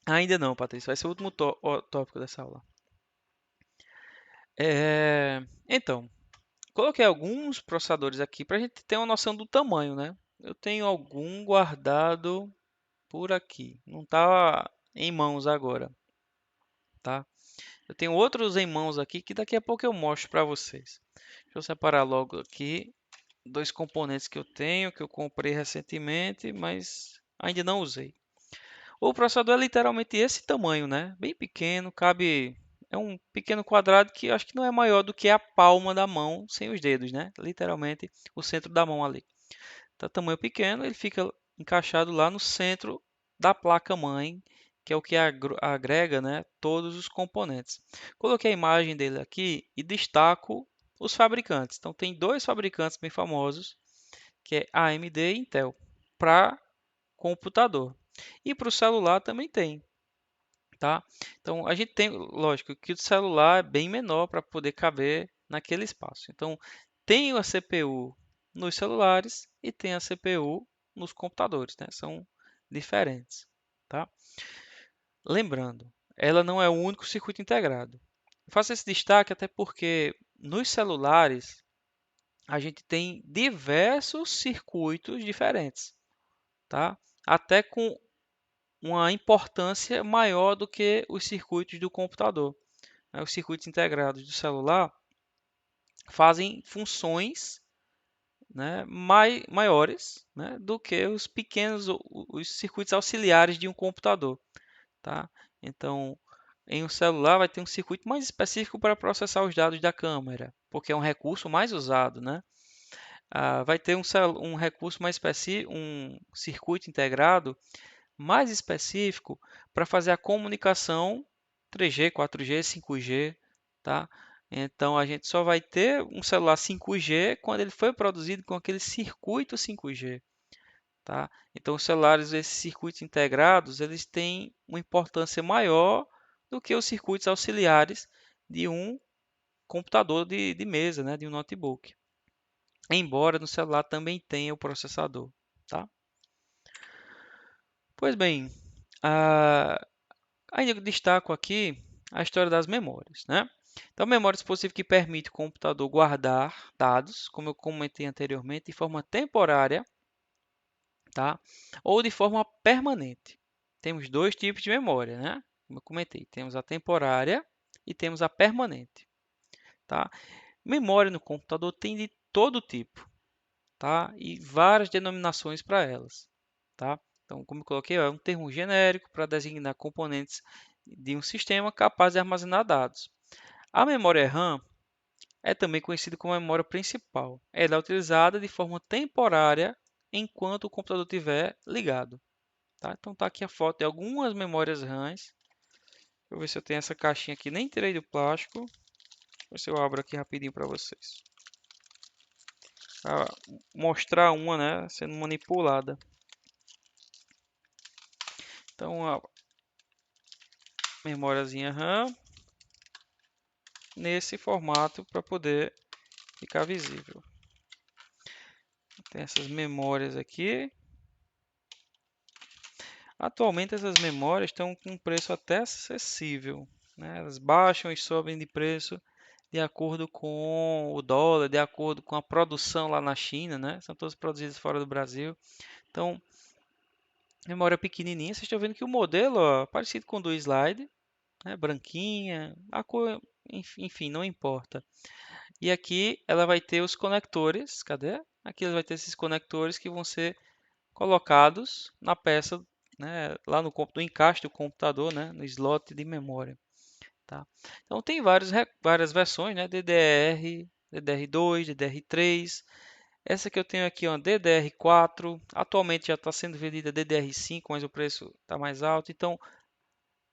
S1: Ainda não, Patrícia. Vai ser o último tópico dessa aula. Então, coloquei alguns processadores aqui para a gente ter uma noção do tamanho, né? Eu tenho algum guardado por aqui. Não está em mãos agora, tá? Eu tenho outros em mãos aqui que daqui a pouco eu mostro para vocês. Deixa eu separar logo aqui dois componentes que eu tenho, que eu comprei recentemente, mas ainda não usei. O processador é literalmente esse tamanho, né? Bem pequeno, cabe. É um pequeno quadrado que eu acho que não é maior do que a palma da mão sem os dedos, né? Literalmente o centro da mão ali. Então, tamanho pequeno, ele fica encaixado lá no centro da placa-mãe, que é o que agrega, né, todos os componentes. Coloquei a imagem dele aqui e destaco os fabricantes. Então, tem dois fabricantes bem famosos, que é AMD e Intel, para computador. E para o celular também tem, tá? Então a gente tem, lógico, que o celular é bem menor para poder caber naquele espaço. Então tem a CPU nos celulares e tem a CPU nos computadores, né? São diferentes, tá? Lembrando, ela não é o único circuito integrado. Eu faço esse destaque até porque nos celulares a gente tem diversos circuitos diferentes, tá? Até com uma importância maior do que os circuitos do computador, né? Os circuitos integrados do celular fazem funções, né, maiores, né, do que os pequenos os circuitos auxiliares de um computador, tá? Então, em um celular vai ter um circuito mais específico para processar os dados da câmera, porque é um recurso mais usado, né? Vai ter um recurso mais específico, um circuito integrado mais específico para fazer a comunicação 3G, 4G, 5G, tá? Então a gente só vai ter um celular 5G quando ele foi produzido com aquele circuito 5G, tá? Então os celulares, esses circuitos integrados, eles têm uma importância maior do que os circuitos auxiliares de um computador de mesa, né? De um notebook. Embora no celular também tenha o processador, tá? Pois bem, ah, ainda destaco aqui a história das memórias, né? Então, memória é um dispositivo que permite ao computador guardar dados, como eu comentei anteriormente, de forma temporária, tá? Ou de forma permanente. Temos dois tipos de memória, né? Como eu comentei, temos a temporária e temos a permanente, tá? Memória no computador tem de todo tipo, tá? E várias denominações para elas, tá? Então, como eu coloquei, é um termo genérico para designar componentes de um sistema capaz de armazenar dados. A memória RAM é também conhecida como memória principal. Ela é utilizada de forma temporária enquanto o computador estiver ligado, tá? Então, tá aqui a foto de algumas memórias RAMs. Deixa eu ver se eu tenho essa caixinha aqui, nem tirei do plástico. Deixa eu ver se eu abro aqui rapidinho para vocês. Para mostrar uma, né, sendo manipulada. Então, a memóriazinha RAM nesse formato para poder ficar visível. Tem essas memórias aqui. Atualmente essas memórias estão com um preço até acessível, né? Elas baixam e sobem de preço de acordo com o dólar, de acordo com a produção lá na China, né? São todas produzidas fora do Brasil. Então, memória pequenininha. Vocês estão vendo que o modelo, ó, parecido com o do slide, né? Branquinha, a cor, enfim, não importa. E aqui ela vai ter os conectores. Cadê? Aqui ela vai ter esses conectores que vão ser colocados na peça, né, lá no encaixe do computador, né, no slot de memória. Tá? Então tem várias versões, né, DDR, DDR2, DDR3. Essa que eu tenho aqui, ó, DDR4. Atualmente já está sendo vendida DDR5, mas o preço está mais alto. Então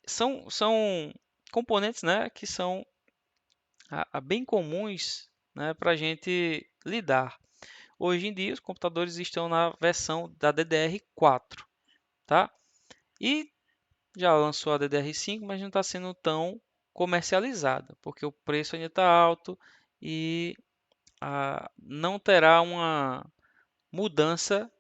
S1: são componentes, né, que são bem comuns, né, para a gente lidar. Hoje em dia, os computadores estão na versão da DDR4, tá? E já lançou a DDR5, mas não está sendo tão comercializada, porque o preço ainda está alto e não terá uma mudança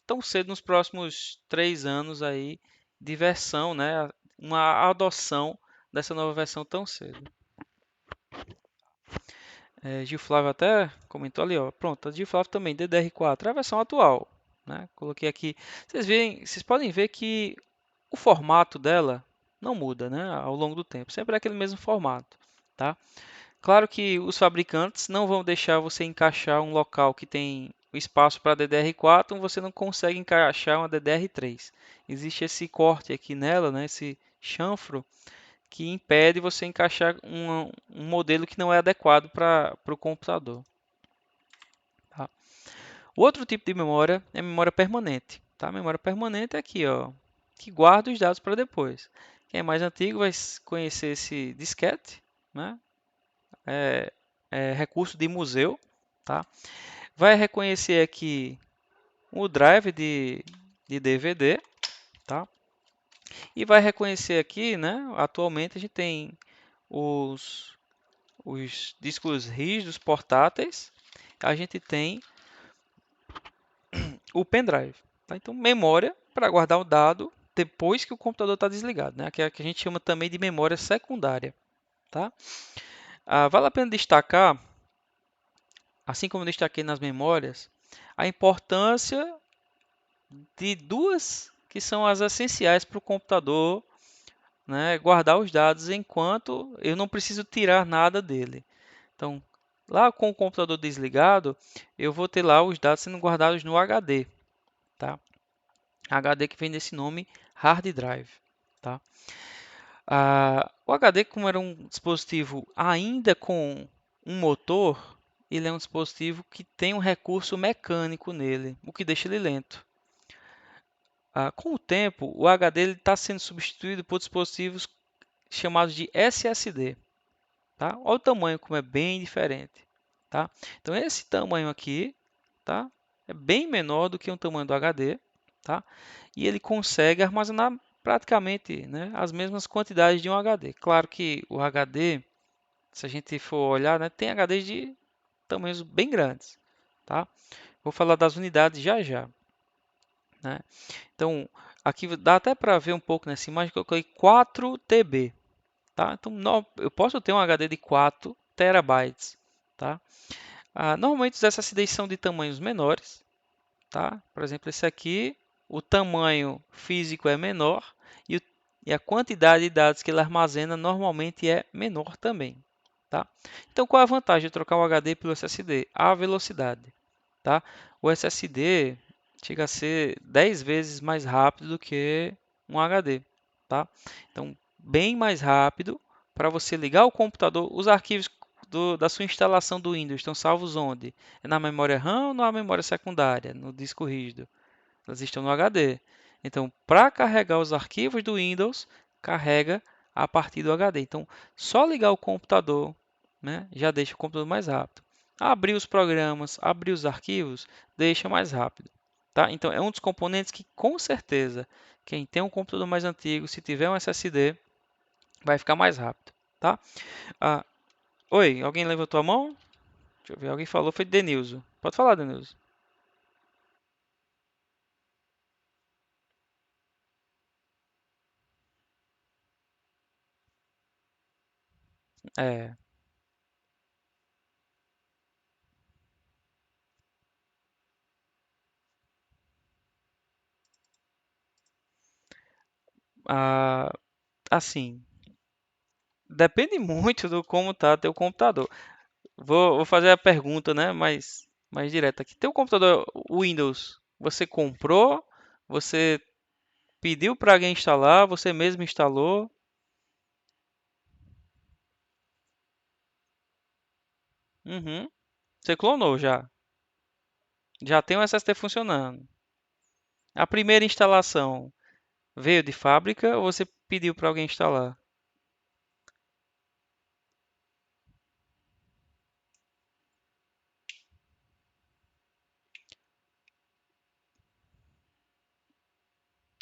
S1: tão cedo nos próximos 3 anos aí de versão, né? Uma adoção dessa nova versão tão cedo. Gil Flávio até comentou ali, ó. Pronto, a Gil Flávio também, DDR4, é a versão atual, né? Coloquei aqui. Vocês podem ver que o formato dela não muda, né, ao longo do tempo. Sempre é aquele mesmo formato, tá? Claro que os fabricantes não vão deixar você encaixar um local que tem o espaço para DDR4, você não consegue encaixar uma DDR3. Existe esse corte aqui nela, né, esse chanfro, que impede você encaixar um modelo que não é adequado para o computador. Tá? O outro tipo de memória é a memória permanente. Tá? A memória permanente é aqui, ó, que guarda os dados para depois. Quem é mais antigo vai conhecer esse disquete, né? É recurso de museu, tá? Vai reconhecer aqui o drive de DVD, tá? E vai reconhecer aqui, né? Atualmente a gente tem os, os discos rígidos portáteis, a gente tem o pendrive. Tá? Então, memória para guardar o dado depois que o computador está desligado, né? Que é a que a gente chama também de memória secundária. Tá? Vale a pena destacar, assim como eu destaquei nas memórias, a importância de duas que são as essenciais para o computador, né, guardar os dados enquanto eu não preciso tirar nada dele. Então, lá com o computador desligado, eu vou ter lá os dados sendo guardados no HD, tá? HD que vem desse nome hard drive, tá? O HD, como era um dispositivo ainda com um motor, ele é um dispositivo que tem um recurso mecânico nele, o que deixa ele lento. Com o tempo, o HD está sendo substituído por dispositivos chamados de SSD. Tá? Olha o tamanho como é bem diferente. Tá? Então, esse tamanho aqui, tá? É bem menor do que o tamanho do HD. Tá? E ele consegue armazenar praticamente, né, as mesmas quantidades de um HD. Claro que o HD, se a gente for olhar, né, tem HDs de tamanhos bem grandes. Tá? Vou falar das unidades já já. Né? Então, aqui dá até para ver um pouco nessa imagem que eu coloquei 4 TB. Tá? Então, eu posso ter um HD de 4 terabytes. Tá? Normalmente os SSDs são de tamanhos menores. Tá? Por exemplo, esse aqui, o tamanho físico é menor e a quantidade de dados que ele armazena normalmente é menor também. Tá? Então, qual é a vantagem de trocar o HD pelo SSD? A velocidade. Tá? O SSD chega a ser 10 vezes mais rápido do que um HD. Tá? Então, bem mais rápido para você ligar o computador. Os arquivos da sua instalação do Windows estão salvos onde? É na memória RAM ou na memória secundária, no disco rígido? Elas estão no HD. Então, para carregar os arquivos do Windows, carrega a partir do HD. Então, só ligar o computador, né, já deixa o computador mais rápido. Abrir os programas, abrir os arquivos, deixa mais rápido. Tá? Então, é um dos componentes que, com certeza, quem tem um computador mais antigo, se tiver um SSD, vai ficar mais rápido. Tá? Ah, oi, alguém levantou a mão? Deixa eu ver, alguém falou, foi Denilson. Pode falar, Denilson. É, ah, assim, depende muito do como tá teu computador. Vou fazer a pergunta, né, mais direta aqui. Teu computador Windows, você comprou? Você pediu para alguém instalar? Você mesmo instalou? Uhum. Você clonou já. Já tem o SSD funcionando. A primeira instalação veio de fábrica ou você pediu para alguém instalar?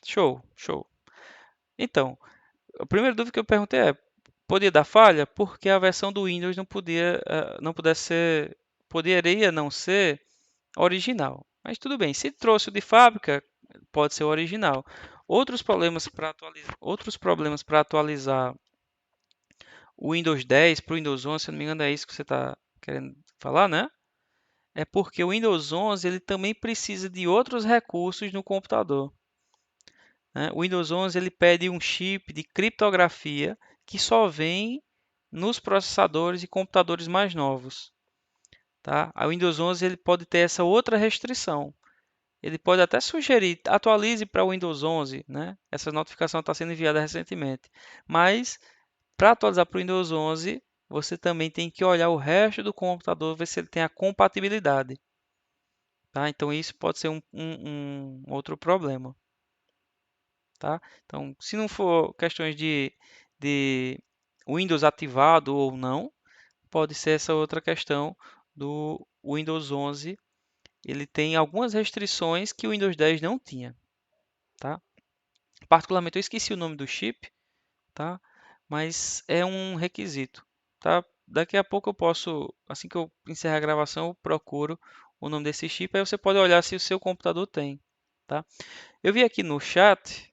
S1: Show, show. Então, a primeira dúvida que eu perguntei é: podia dar falha? Porque a versão do Windows não podia, não pudesse ser, poderia não ser original. Mas tudo bem, se trouxe o de fábrica, pode ser o original. Outros problemas para atualizar o Windows 10 para o Windows 11, se não me engano é isso que você está querendo falar, né? É porque o Windows 11 ele também precisa de outros recursos no computador. Né? O Windows 11 ele pede um chip de criptografia que só vem nos processadores e computadores mais novos. Tá? O Windows 11 ele pode ter essa outra restrição. Ele pode até sugerir, atualize para o Windows 11, né? Essa notificação está sendo enviada recentemente. Mas, para atualizar para o Windows 11, você também tem que olhar o resto do computador, ver se ele tem a compatibilidade. Tá? Então, isso pode ser um outro problema. Tá? Então, se não for questões de Windows ativado ou não, pode ser essa outra questão do Windows 11. Ele tem algumas restrições que o Windows 10 não tinha. Tá? Particularmente, eu esqueci o nome do chip, tá? Mas é um requisito, tá? Daqui a pouco eu posso, assim que eu encerrar a gravação, eu procuro o nome desse chip, aí você pode olhar se o seu computador tem, tá? Eu vi aqui no chat,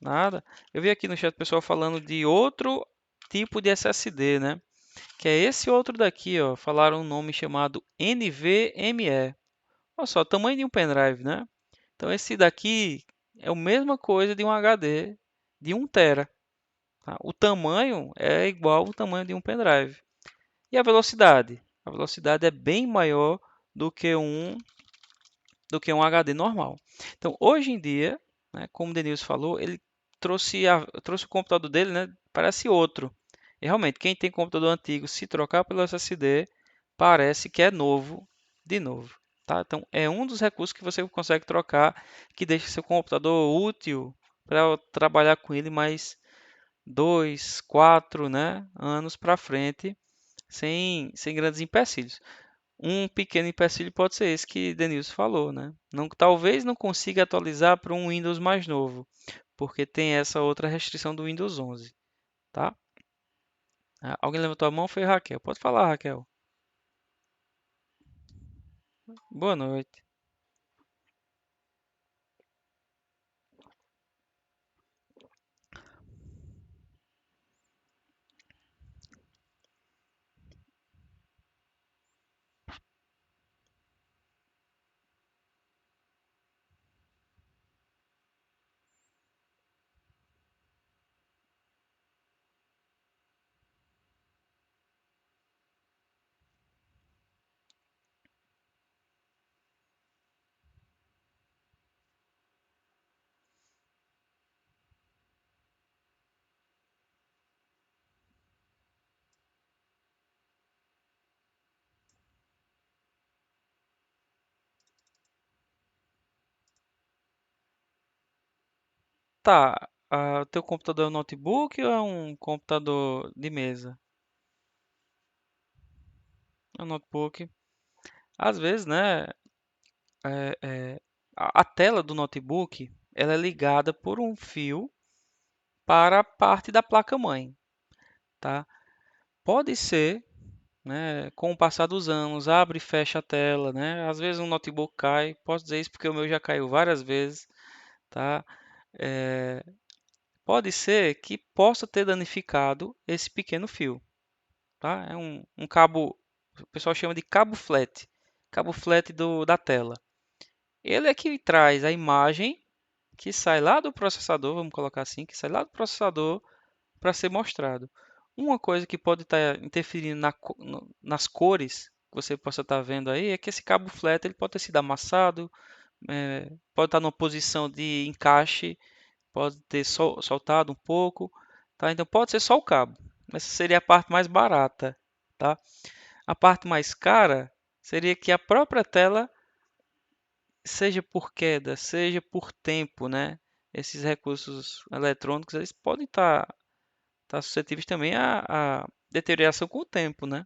S1: nada, eu vi aqui no chat o pessoal falando de outro tipo de SSD, né? Que é esse outro daqui, ó. Falaram um nome chamado NVMe. Olha só, o tamanho de um pendrive, né? Então esse daqui é a mesma coisa de um HD de 1 tera, tá? O tamanho é igual ao tamanho de um pendrive. E a velocidade? A velocidade é bem maior do que um do que um HD normal. Então, hoje em dia, né, como o Denilson falou, ele trouxe o computador dele, né, parece outro. E realmente, quem tem computador antigo, se trocar pelo SSD, parece que é novo de novo. Tá? Então, é um dos recursos que você consegue trocar, que deixa seu computador útil para trabalhar com ele mais 2, 4, né, anos para frente, sem grandes empecilhos. Um pequeno empecilho pode ser esse que Denilson falou, né? Não, talvez não consiga atualizar para um Windows mais novo, porque tem essa outra restrição do Windows 11, tá? Alguém levantou a mão? Foi Raquel. Pode falar, Raquel. Boa noite. Tá, o teu computador é um notebook ou é um computador de mesa? É um notebook. Às vezes, né, é, é, a tela do notebook, ela é ligada por um fio para a parte da placa-mãe, tá? Pode ser, né, com o passar dos anos, abre e fecha a tela, né? Às vezes um notebook cai, posso dizer isso porque o meu já caiu várias vezes, tá? É, pode ser que possa ter danificado esse pequeno fio, tá? É um cabo, o pessoal chama de cabo flat da tela. Ele é que traz a imagem que sai lá do processador, vamos colocar assim, que sai lá do processador para ser mostrado. Uma coisa que pode estar interferindo nas cores que você possa estar vendo aí é que esse cabo flat ele pode ter sido amassado, pode estar numa posição de encaixe, pode ter soltado um pouco, tá? Então pode ser só o cabo. Essa seria a parte mais barata, tá? A parte mais cara seria que a própria tela, seja por queda, seja por tempo, né? Esses recursos eletrônicos eles podem estar suscetíveis também à deterioração com o tempo, né?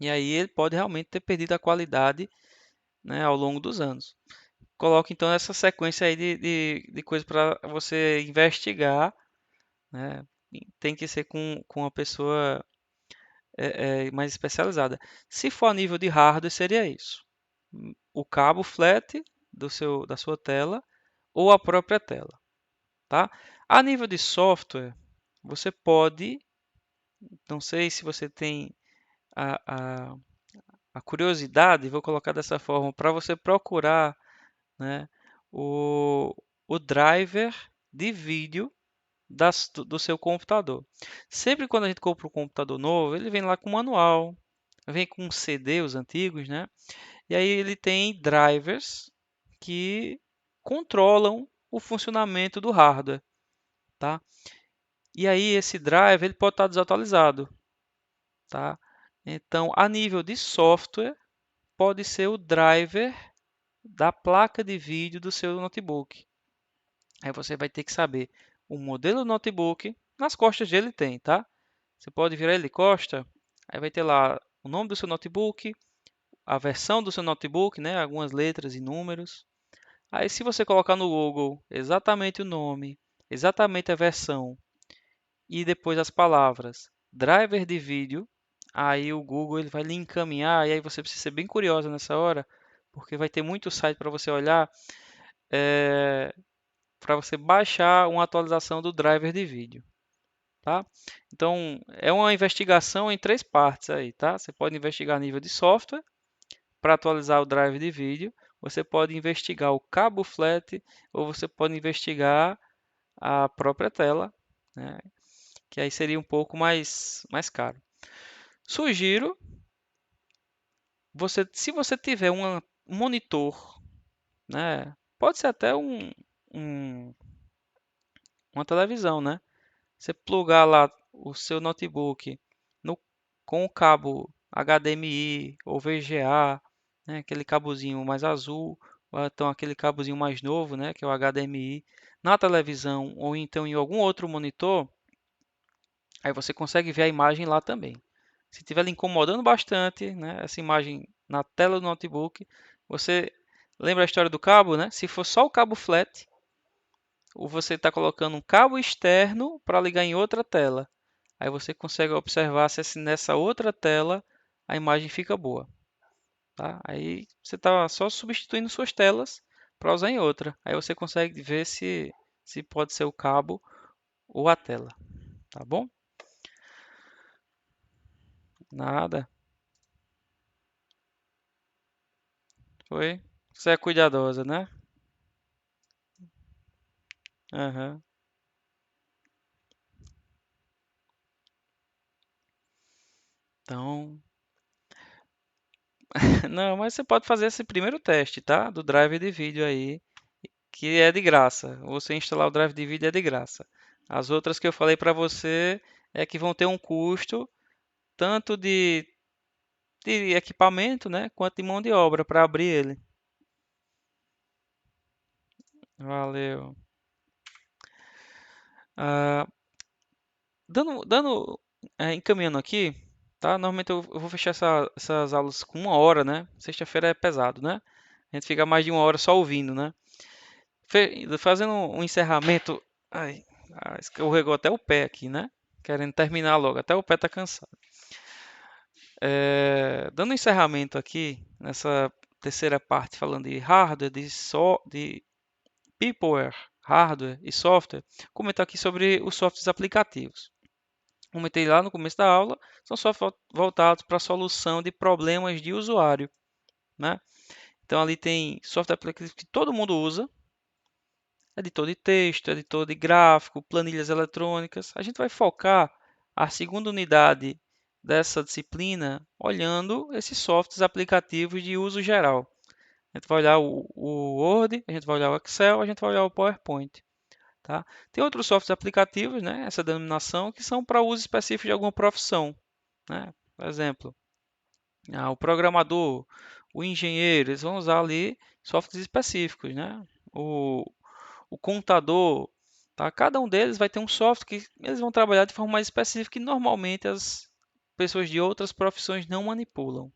S1: E aí ele pode realmente ter perdido a qualidade, né, ao longo dos anos. Coloque então essa sequência aí de coisas para você investigar, né? Tem que ser com uma pessoa mais especializada. Se for a nível de hardware, seria isso: o cabo flat da sua tela ou a própria tela, tá? A nível de software, você pode, não sei se você tem a, a, a curiosidade, vou colocar dessa forma, para você procurar, né, o, o driver de vídeo do seu computador. Sempre quando a gente compra um computador novo, ele vem lá com manual, vem com um CD, os antigos, né? E aí ele tem drivers que controlam o funcionamento do hardware, tá? E aí esse driver ele pode estar desatualizado, tá? Então, a nível de software, pode ser o driver da placa de vídeo do seu notebook. Aí você vai ter que saber o modelo do notebook. Nas costas dele tem, tá? Você pode virar ele de costa, aí vai ter lá o nome do seu notebook, a versão do seu notebook, né? Algumas letras e números. Aí se você colocar no Google exatamente o nome, exatamente a versão e depois as palavras driver de vídeo, aí o Google ele vai lhe encaminhar, e aí você precisa ser bem curiosa nessa hora, porque vai ter muito site para você olhar para você baixar uma atualização do driver de vídeo, tá? Então, é uma investigação em 3 partes aí, tá? Você pode investigar a nível de software para atualizar o drive de vídeo, você pode investigar o cabo flat ou você pode investigar a própria tela, né? Que aí seria um pouco mais caro. Sugiro se você tiver um monitor, né? Pode ser até um- uma televisão, né? Você plugar lá o seu notebook no- com o cabo HDMI ou VGA, né? Aquele cabozinho mais azul, ou então aquele cabozinho mais novo, né? Que é o HDMI, na televisão ou então em algum outro monitor, aí você consegue ver a imagem lá também. Se estiver lhe incomodando bastante, né, essa imagem na tela do notebook, você lembra a história do cabo, né? Se for só o cabo flat, ou você está colocando um cabo externo para ligar em outra tela. Aí você consegue observar se nessa outra tela a imagem fica boa, tá? Aí você está só substituindo suas telas para usar em outra. Aí você consegue ver se pode ser o cabo ou a tela, tá bom? Nada. Foi? Você é cuidadosa, né? Aham. Então, não, mas você pode fazer esse primeiro teste, tá? Do drive de vídeo aí, que é de graça. Você instalar o drive de vídeo é de graça. As outras que eu falei para você é que vão ter um custo tanto de equipamento, né, quanto de mão de obra para abrir ele. Valeu. Ah, encaminhando aqui, tá? Normalmente eu vou fechar essas aulas com 1 hora, né? Sexta-feira é pesado, né? A gente fica mais de 1 hora só ouvindo, né? Fazendo um encerramento. Ai, escorregou até o pé aqui, né? Querendo terminar logo, até o pé tá cansado. Dando um encerramento aqui nessa terceira parte, falando de hardware, de peopleware, hardware e software, comentar aqui sobre os softwares aplicativos. Comentei lá no começo da aula, são softwares voltados para a solução de problemas de usuário, né? Então ali tem software aplicativo que todo mundo usa, editor de texto, editor de gráfico, planilhas eletrônicas. A gente vai focar a segunda unidade dessa disciplina olhando esses softwares aplicativos de uso geral. A gente vai olhar o Word, a gente vai olhar o Excel, a gente vai olhar o PowerPoint. Tá? Tem outros softwares aplicativos, né, essa denominação, que são para uso específico de alguma profissão. Né? Por exemplo, o programador, o engenheiro, eles vão usar ali softwares específicos. Né? O, o contador, tá? Cada um deles vai ter um software que eles vão trabalhar de forma mais específica e normalmente as pessoas de outras profissões não manipulam,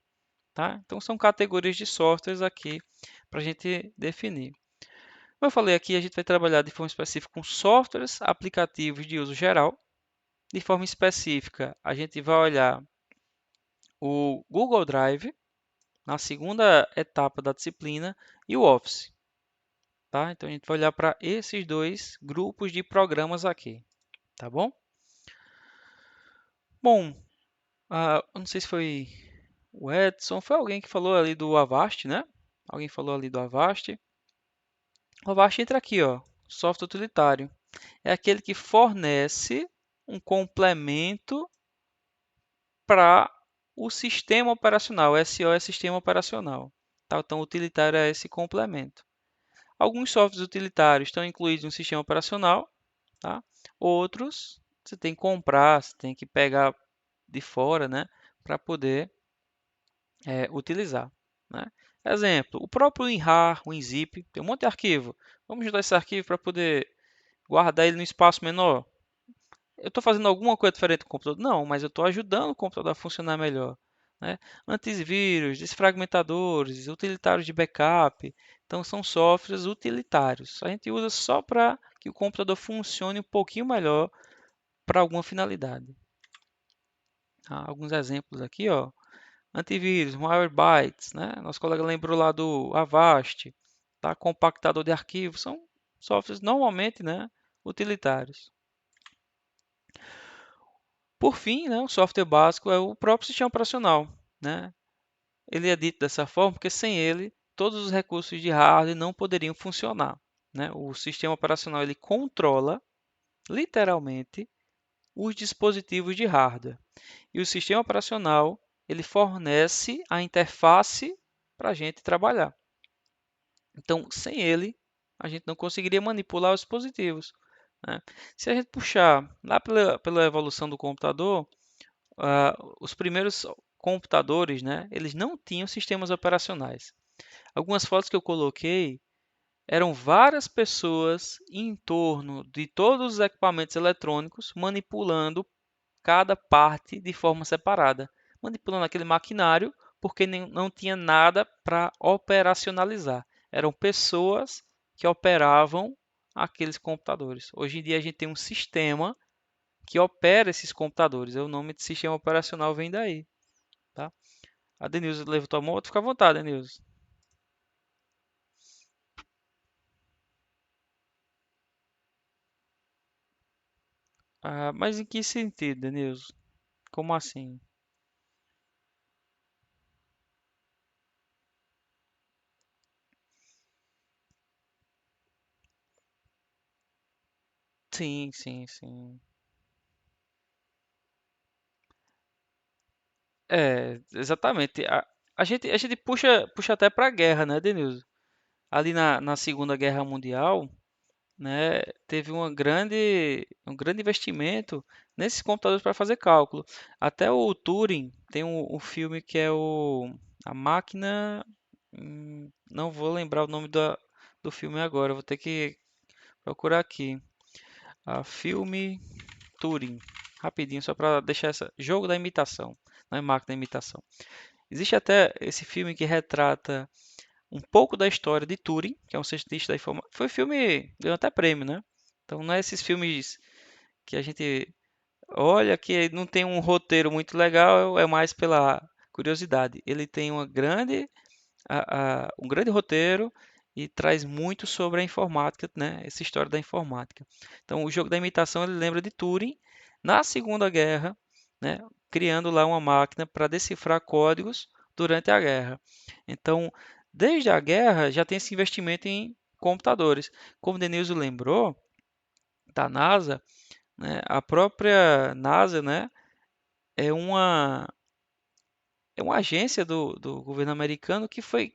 S1: tá? Então são categorias de softwares aqui para a gente definir. Como eu falei aqui, a gente vai trabalhar de forma específica com softwares, aplicativos de uso geral. De forma específica, a gente vai olhar o Google Drive na segunda etapa da disciplina e o Office. Tá? Então a gente vai olhar para esses dois grupos de programas aqui, tá bom? Bom, eu não sei se foi o Edson, foi alguém que falou ali do Avast, né? Alguém falou ali do Avast. O Avast entra aqui, ó, software utilitário. É aquele que fornece um complemento para o sistema operacional. O SO é sistema operacional. Tá? Então, utilitário é esse complemento. Alguns softwares utilitários estão incluídos no sistema operacional, tá? Outros você tem que comprar, você tem que pegar de fora, né, para poder utilizar. Né? Exemplo, o próprio WinRAR, o WinZip, tem um monte de arquivo. Vamos juntar esse arquivo para poder guardar ele no espaço menor. Eu estou fazendo alguma coisa diferente com o computador? Não, mas eu estou ajudando o computador a funcionar melhor. Né? Antivírus, desfragmentadores, utilitários de backup. Então, são softwares utilitários. A gente usa só para que o computador funcione um pouquinho melhor para alguma finalidade. Alguns exemplos aqui, ó. Antivírus, Malwarebytes, né? Nosso colega lembrou lá do Avast. tá? Compactador de arquivos, são softwares normalmente, né, utilitários. Por fim, né, o software básico é o próprio sistema operacional, né? Ele é dito dessa forma porque sem ele todos os recursos de hardware não poderiam funcionar, né? O sistema operacional ele controla literalmente os dispositivos de hardware e o sistema operacional ele fornece a interface para a gente trabalhar. Então, sem ele, a gente não conseguiria manipular os dispositivos, né? Se a gente puxar lá pela evolução do computador, os primeiros computadores, né, eles não tinham sistemas operacionais. Algumas fotos que eu coloquei eram várias pessoas em torno de todos os equipamentos eletrônicos manipulando cada parte de forma separada, manipulando aquele maquinário porque não tinha nada para operacionalizar. Eram pessoas que operavam aqueles computadores. Hoje em dia a gente tem um sistema que opera esses computadores. O nome de sistema operacional vem daí, tá? A Denilson levantou a mão, fica à vontade, Denilson. Ah, mas em que sentido, Denilson? Como assim? Sim, sim, sim. É, exatamente. A gente puxa até para a guerra, né, Denilson? Ali na Segunda Guerra Mundial, né, teve um grande investimento nesses computadores para fazer cálculo. Até o Turing tem um filme que é A Máquina. Não vou lembrar o nome do filme agora, vou ter que procurar aqui. Filme Turing. Rapidinho, só para deixar essa. Jogo da imitação, não é máquina da imitação. Existe até esse filme que retrata um pouco da história de Turing, que é um cientista da informática. Foi filme, ganhou até prêmio, né? Então não é esses filmes que a gente olha que não tem um roteiro muito legal, é mais pela curiosidade. Ele tem um grande roteiro e traz muito sobre a informática, né? Essa história da informática. Então, o jogo da imitação ele lembra de Turing na Segunda Guerra, né? Criando lá uma máquina para decifrar códigos durante a guerra. Então, desde a guerra já tem esse investimento em computadores. Como o Denilson lembrou da NASA, né? A própria NASA, né? É uma é uma agência do governo americano que foi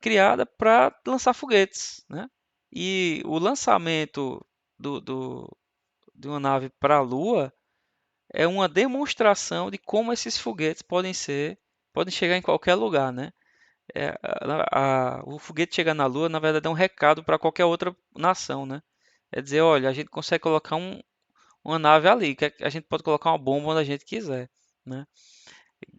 S1: criada para lançar foguetes, né? E o lançamento do, do- de uma nave para a Lua é uma demonstração de como esses foguetes podem chegar em qualquer lugar, né? O foguete chegar na Lua, na verdade, é um recado para qualquer outra nação, né? É dizer, olha, a gente consegue colocar uma nave ali, que a gente pode colocar uma bomba onde a gente quiser, né?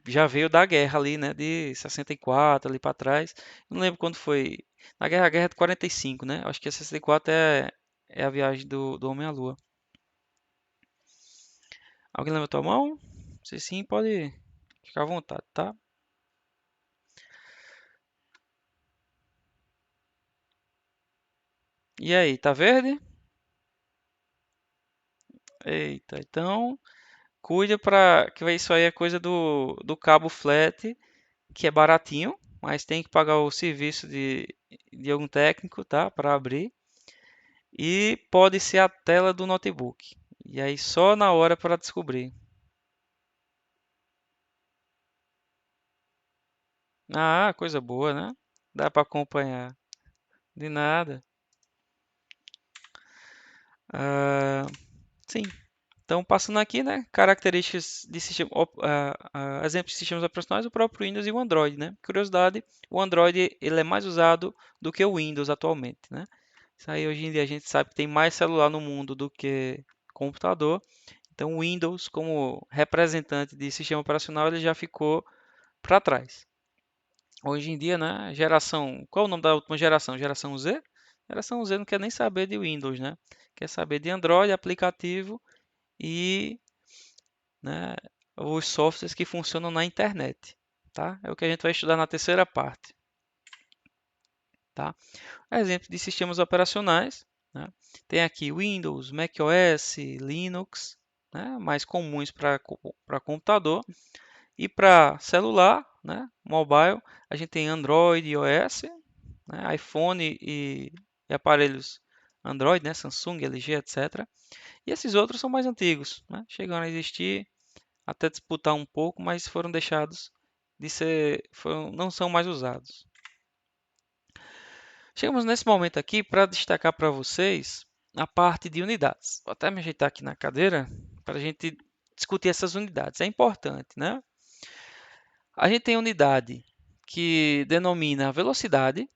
S1: Já veio da guerra ali, né, de 64 ali para trás. Não lembro quando foi. A guerra de 45, né? Acho que a 64 é a viagem do Homem à Lua. Alguém levantou a mão? Se sim, pode ficar à vontade, tá? E aí, tá verde? Eita, então cuida para que isso aí é coisa do cabo flat, que é baratinho, mas tem que pagar o serviço de algum técnico, tá? Para abrir. E pode ser a tela do notebook. E aí só na hora para descobrir. Ah, coisa boa, né? Dá para acompanhar. De nada. Ah, sim. Então, passando aqui, né? Características de sistema, exemplos de sistemas operacionais, o próprio Windows e o Android, né? Curiosidade, o Android ele é mais usado do que o Windows atualmente, né? Isso aí hoje em dia a gente sabe que tem mais celular no mundo do que computador. Então, o Windows, como representante de sistema operacional, ele já ficou para trás. Hoje em dia, né, qual é o nome da última geração? Geração Z? Geração Z não quer nem saber de Windows, né? Quer saber de Android, aplicativo e, né, os softwares que funcionam na internet, tá? É o que a gente vai estudar na terceira parte. tá? Exemplo de sistemas operacionais, né? Tem aqui Windows, macOS, Linux, né? Mais comuns para computador. E para celular, né? Mobile, a gente tem Android e iOS, né? iPhone e aparelhos Android, né? Samsung, LG, etc. E esses outros são mais antigos, né? Chegaram a existir, até disputar um pouco, mas foram deixados de ser, não são mais usados. Chegamos nesse momento aqui para destacar para vocês a parte de unidades. Vou até me ajeitar aqui na cadeira para a gente discutir essas unidades. É importante, né? A gente tem unidade que denomina a velocidade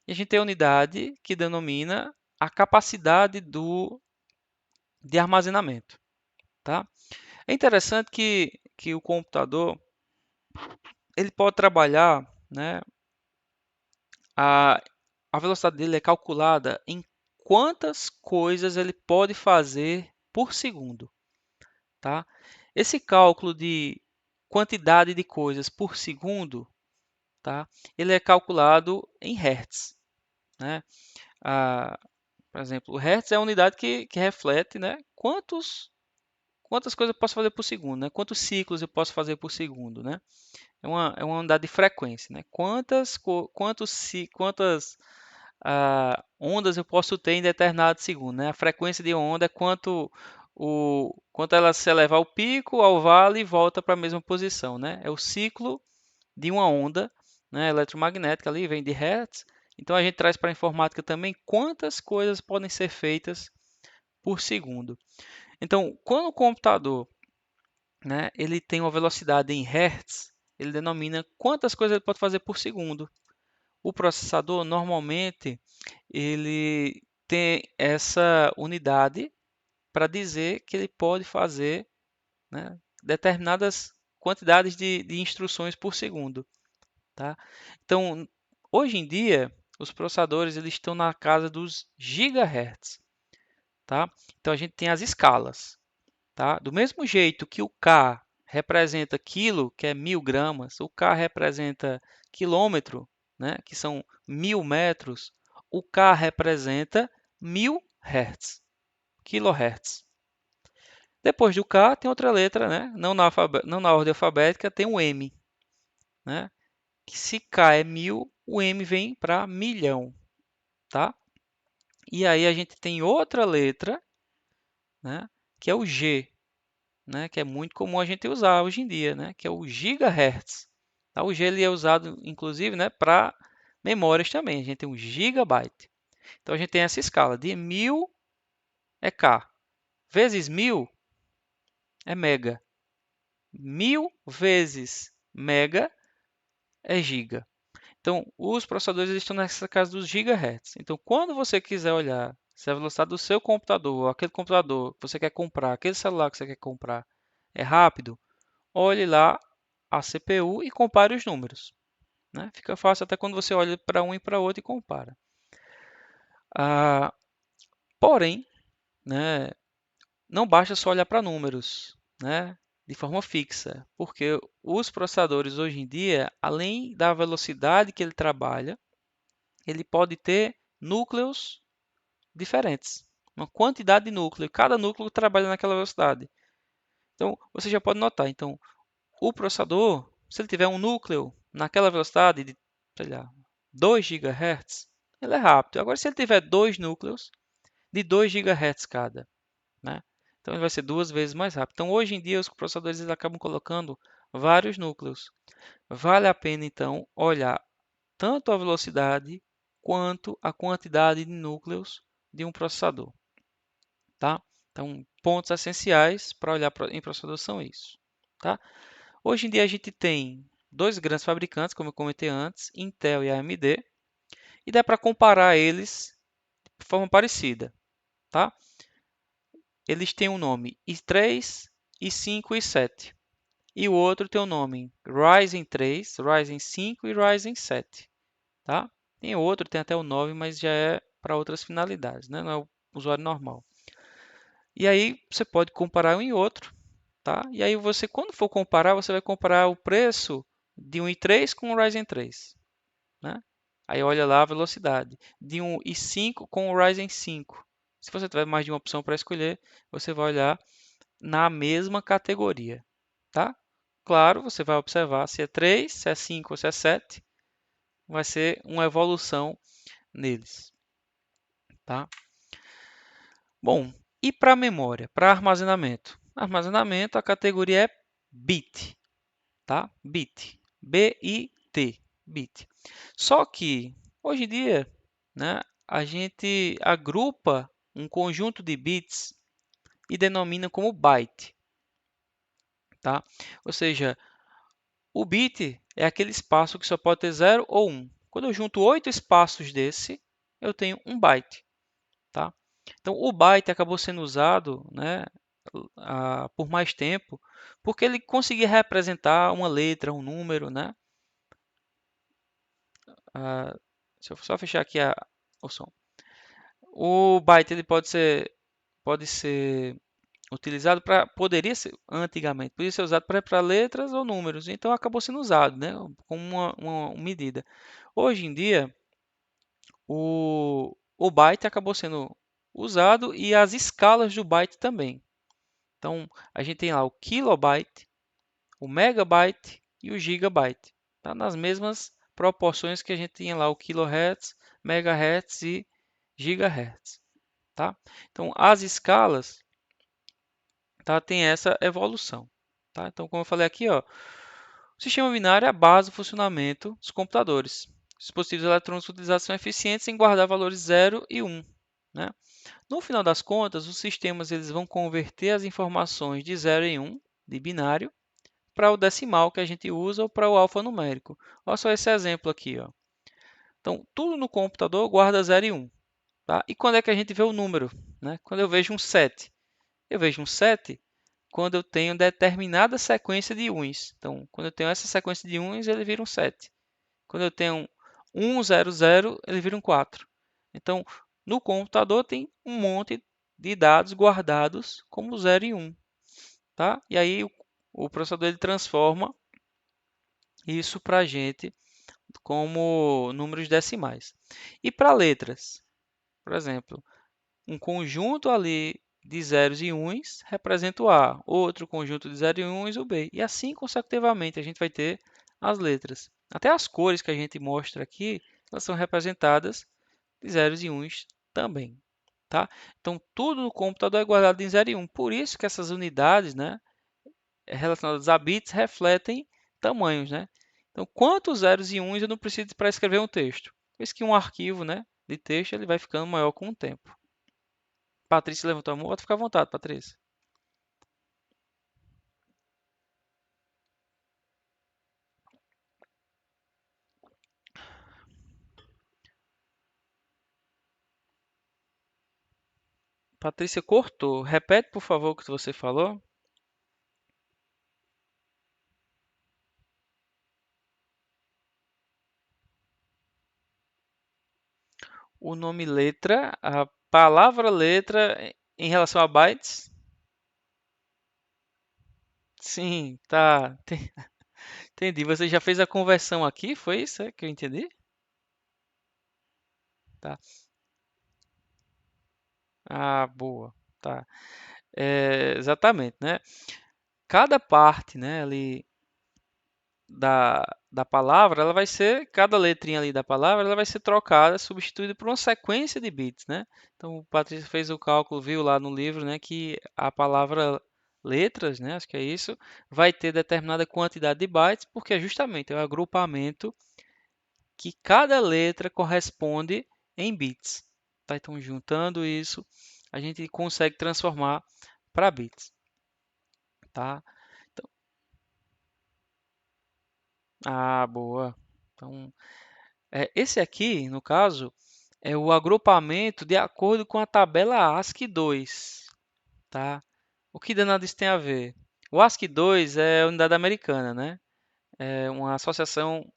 S1: e a gente tem a unidade que denomina a capacidade de armazenamento, tá? É interessante que o computador ele pode trabalhar, né? A, a velocidade dele é calculada em quantas coisas ele pode fazer por segundo, tá? Esse cálculo de quantidade de coisas por segundo, tá? Ele é calculado em hertz, né? Ah, por exemplo, o hertz é a unidade que reflete, né? Quantas coisas eu posso fazer por segundo, né? Quantos ciclos eu posso fazer por segundo, né? É uma unidade de frequência, né? Quantas ondas eu posso ter em determinado segundo, né? A frequência de onda é quanto ela se eleva ao pico, ao vale e volta para a mesma posição, né? É o ciclo de uma onda, né, eletromagnética ali, vem de Hertz. Então a gente traz para a informática também quantas coisas podem ser feitas por segundo. Então, quando o computador, né, ele tem uma velocidade em Hertz, ele denomina quantas coisas ele pode fazer por segundo. O processador, normalmente, ele tem essa unidade para dizer que ele pode fazer, né, determinadas quantidades de instruções por segundo. Tá? Então, hoje em dia, os processadores eles estão na casa dos gigahertz. Tá? Então, a gente tem as escalas. Tá? Do mesmo jeito que o K representa quilo, que é 1000 gramas, o K representa quilômetro, né, que são 1000 metros, o K representa 1000 hertz, kilohertz. Depois do K tem outra letra, né, não na ordem alfabética, tem o M. Né, que se K é 1000, o M vem para milhão. Tá? E aí a gente tem outra letra, né, que é o G. Né, que é muito comum a gente usar hoje em dia, né, que é o gigahertz. Tá? O G ele é usado, inclusive, né, para memórias também. A gente tem um gigabyte. Então, a gente tem essa escala de 1000 é K, vezes 1000 é mega. 1000 vezes mega é giga. Então, os processadores eles estão nessa casa dos gigahertz. Então, quando você quiser olhar se a velocidade do seu computador, ou aquele computador que você quer comprar, aquele celular que você quer comprar, é rápido, olhe lá a CPU e compare os números. Né? Fica fácil até quando você olha para um e para outro e compara. Ah, porém, né, não basta só olhar para números, né, de forma fixa, porque os processadores hoje em dia, além da velocidade que ele trabalha, ele pode ter núcleos diferentes, uma quantidade de núcleos, cada núcleo trabalha naquela velocidade. Então, você já pode notar, então, o processador, se ele tiver um núcleo naquela velocidade de, sei lá, 2 GHz, ele é rápido. Agora, se ele tiver dois núcleos de 2 GHz cada, né? Então ele vai ser duas vezes mais rápido. Então, hoje em dia, os processadores eles acabam colocando vários núcleos. Vale a pena, então, olhar tanto a velocidade quanto a quantidade de núcleos de um processador. Tá? Então, pontos essenciais para olhar em processador são isso. Tá? Hoje em dia a gente tem dois grandes fabricantes, como eu comentei antes, Intel e AMD, e dá para comparar eles de forma parecida. Tá? Eles têm um nome i3, i5 e i7. E o outro tem o nome Ryzen 3, Ryzen 5 e Ryzen 7. Tá? Tem outro, tem até o 9, mas já é para outras finalidades, né? Não é o usuário normal. E aí você pode comparar um e outro. Tá? E aí você, quando for comparar, você vai comparar o preço de um i3 com um Ryzen 3. Né? Aí olha lá a velocidade de um i5 com o Ryzen 5. Se você tiver mais de uma opção para escolher, você vai olhar na mesma categoria, tá? Claro, você vai observar se é 3, se é 5 ou se é 7. Vai ser uma evolução neles, tá? Bom, e para memória, para armazenamento? Armazenamento, a categoria é bit, tá? Bit, B-I-T, bit. Só que hoje em dia, né, a gente agrupa um conjunto de bits e denomina como byte, tá? Ou seja, o bit é aquele espaço que só pode ter 0 ou 1. Quando eu junto 8 espaços desse, eu tenho um byte, tá? Então, o byte acabou sendo usado, né, por mais tempo, porque ele conseguia representar uma letra, um número, né? Deixa eu só fechar aqui o som. O byte ele pode ser utilizado para, poderia ser, antigamente, poderia ser usado para letras ou números, então acabou sendo usado, né, como uma medida. Hoje em dia, o byte acabou sendo usado e as escalas do byte também. Então, a gente tem lá o kilobyte, o megabyte e o gigabyte, tá? Nas mesmas proporções que a gente tinha lá o kilohertz, megahertz e gigahertz, tá? Então, as escalas, tá, tem essa evolução, tá? Então, como eu falei aqui, ó, o sistema binário é a base do funcionamento dos computadores. Os dispositivos eletrônicos utilizados são eficientes em guardar valores 0 e 1, né? No final das contas, os sistemas eles vão converter as informações de 0 em 1, de binário, para o decimal que a gente usa ou para o alfanumérico. Olha só esse exemplo aqui, ó. Então, tudo no computador guarda 0 e 1. Tá? E quando é que a gente vê o número? Né? Quando eu vejo um 7. Eu vejo um 7 quando eu tenho determinada sequência de 1s. Então, quando eu tenho essa sequência de 1s, ele vira um 7. Quando eu tenho 1, 0, 0, ele vira um 4. Então, no computador tem um monte de dados guardados como 0 e 1. Tá? E aí o processador ele transforma isso para a gente como números decimais. E para letras, por exemplo, um conjunto ali de zeros e uns representa o A, outro conjunto de zeros e uns o B. E assim consecutivamente a gente vai ter as letras. Até as cores que a gente mostra aqui, elas são representadas de zeros e uns também. Tá? Então, tudo no computador é guardado em 0 e 1. Por isso que essas unidades, né, relacionadas a bits refletem tamanhos, né? Então, quantos zeros e uns eu não preciso para escrever um texto? Por isso que um arquivo, né, de texto ele vai ficando maior com o tempo. Patrícia levantou a mão, pode ficar à vontade, Patrícia. Patrícia cortou. Repete, por favor, o que você falou. O nome letra, a palavra letra em relação a bytes? Sim, tá. Entendi. Você já fez a conversão aqui? Foi isso que eu entendi? Tá. Ah, boa. Tá. Exatamente, né? Cada parte, né, ali da palavra, ela vai ser, cada letrinha ali da palavra, ela vai ser trocada, substituída por uma sequência de bits, né? Então, o Patrícia fez o cálculo, viu lá no livro, né, que a palavra letras, né, acho que é isso, vai ter determinada quantidade de bytes, porque justamente é o agrupamento que cada letra corresponde em bits. Tá? Então, juntando isso, a gente consegue transformar para bits, tá? Então, boa. Então, esse aqui, no caso, é o agrupamento de acordo com a tabela ASCII-2, tá? O que danado isso tem a ver? O ASCII-2 é a unidade americana, né? É uma associação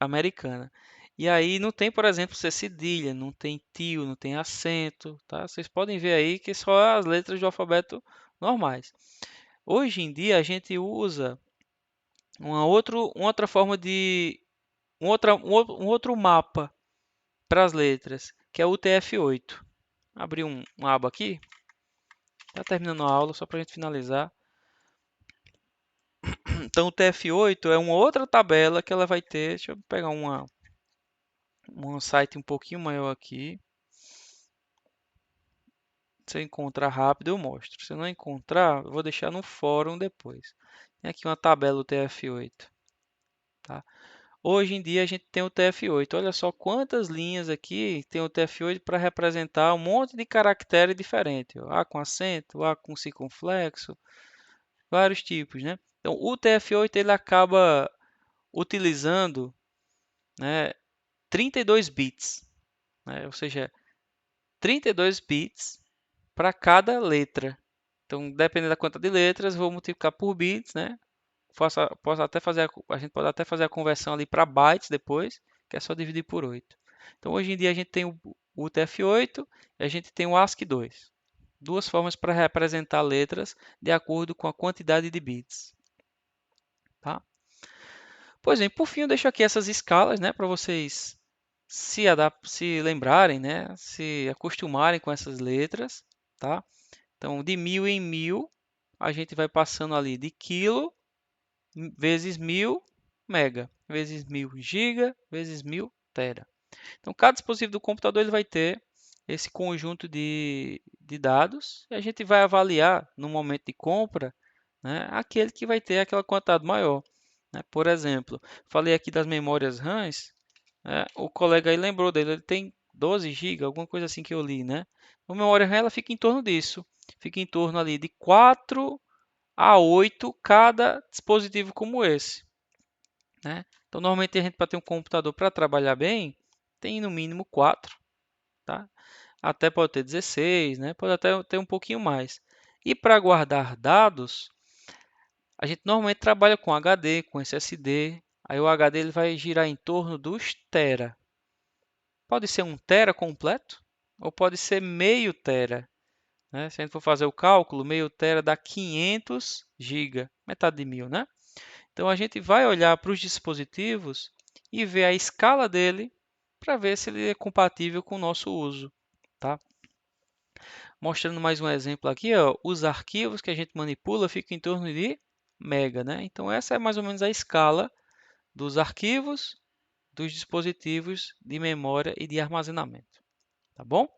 S1: americana. E aí não tem, por exemplo, C cedilha, não tem tio, não tem acento, tá? Vocês podem ver aí que só as letras do alfabeto normais. Hoje em dia a gente usa uma outra forma Um outro mapa para as letras, que é o UTF-8. Abrir uma aba aqui, está terminando a aula, só para a gente finalizar. Então, o TF8 é uma outra tabela que ela vai ter. Deixa eu pegar um site um pouquinho maior aqui. Se eu encontrar rápido, eu mostro. Se eu não encontrar, eu vou deixar no fórum depois. Tem aqui uma tabela do TF8. Tá? Hoje em dia a gente tem o TF8. Olha só quantas linhas aqui tem o TF8 para representar um monte de caractere diferente. A com acento, A com circunflexo, vários tipos, né? Então o TF8 ele acaba utilizando, né, 32 bits, né? Ou seja, 32 bits para cada letra. Então, dependendo da quantidade de letras, vou multiplicar por bits, né? Posso até fazer a gente pode até fazer a conversão ali para bytes depois, que é só dividir por 8. Então, hoje em dia a gente tem o UTF-8 e a gente tem o ASCII-2. Duas formas para representar letras de acordo com a quantidade de bits. Tá? Pois bem, por fim, eu deixo aqui essas escalas, né, para vocês se lembrarem, né, se acostumarem com essas letras, tá? Então, de 1000 em 1000, a gente vai passando ali de quilo vezes 1000 mega, vezes 1000 giga, vezes 1000 tera. Então, cada dispositivo do computador ele vai ter esse conjunto de dados e a gente vai avaliar no momento de compra, né, aquele que vai ter aquela quantidade maior. Né? Por exemplo, falei aqui das memórias RAMs, né, o colega aí lembrou dele, ele tem 12 GB, alguma coisa assim que eu li, né? A memória RAM ela fica em torno disso, fica em torno ali de 4 a 8 cada dispositivo como esse. Né? Então, normalmente a gente para ter um computador para trabalhar bem, tem no mínimo 4, tá? Até pode ter 16, né? Pode até ter um pouquinho mais. E para guardar dados, a gente normalmente trabalha com HD, com SSD. Aí o HD ele vai girar em torno dos tera. Pode ser 1 tera completo ou pode ser meio tera. Né? Se a gente for fazer o cálculo, meio tera dá 500 GB, metade de 1000, né? Então a gente vai olhar para os dispositivos e ver a escala dele para ver se ele é compatível com o nosso uso. Tá? Mostrando mais um exemplo aqui, ó, os arquivos que a gente manipula ficam em torno de mega. Né? Então essa é mais ou menos a escala dos arquivos dos dispositivos de memória e de armazenamento. Tá bom?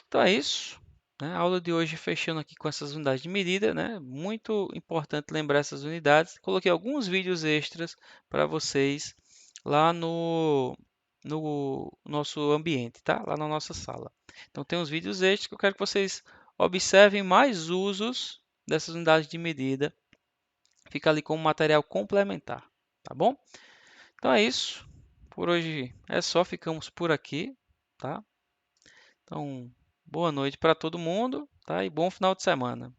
S1: Então é isso. Né? A aula de hoje fechando aqui com essas unidades de medida, né? Muito importante lembrar essas unidades. Coloquei alguns vídeos extras para vocês lá no nosso ambiente, tá? Lá na nossa sala. Então tem uns vídeos extras que eu quero que vocês observem mais usos dessas unidades de medida. Fica ali como material complementar, tá bom? Então é isso. Por hoje é só, ficamos por aqui, tá? Então, boa noite para todo mundo, tá? E bom final de semana.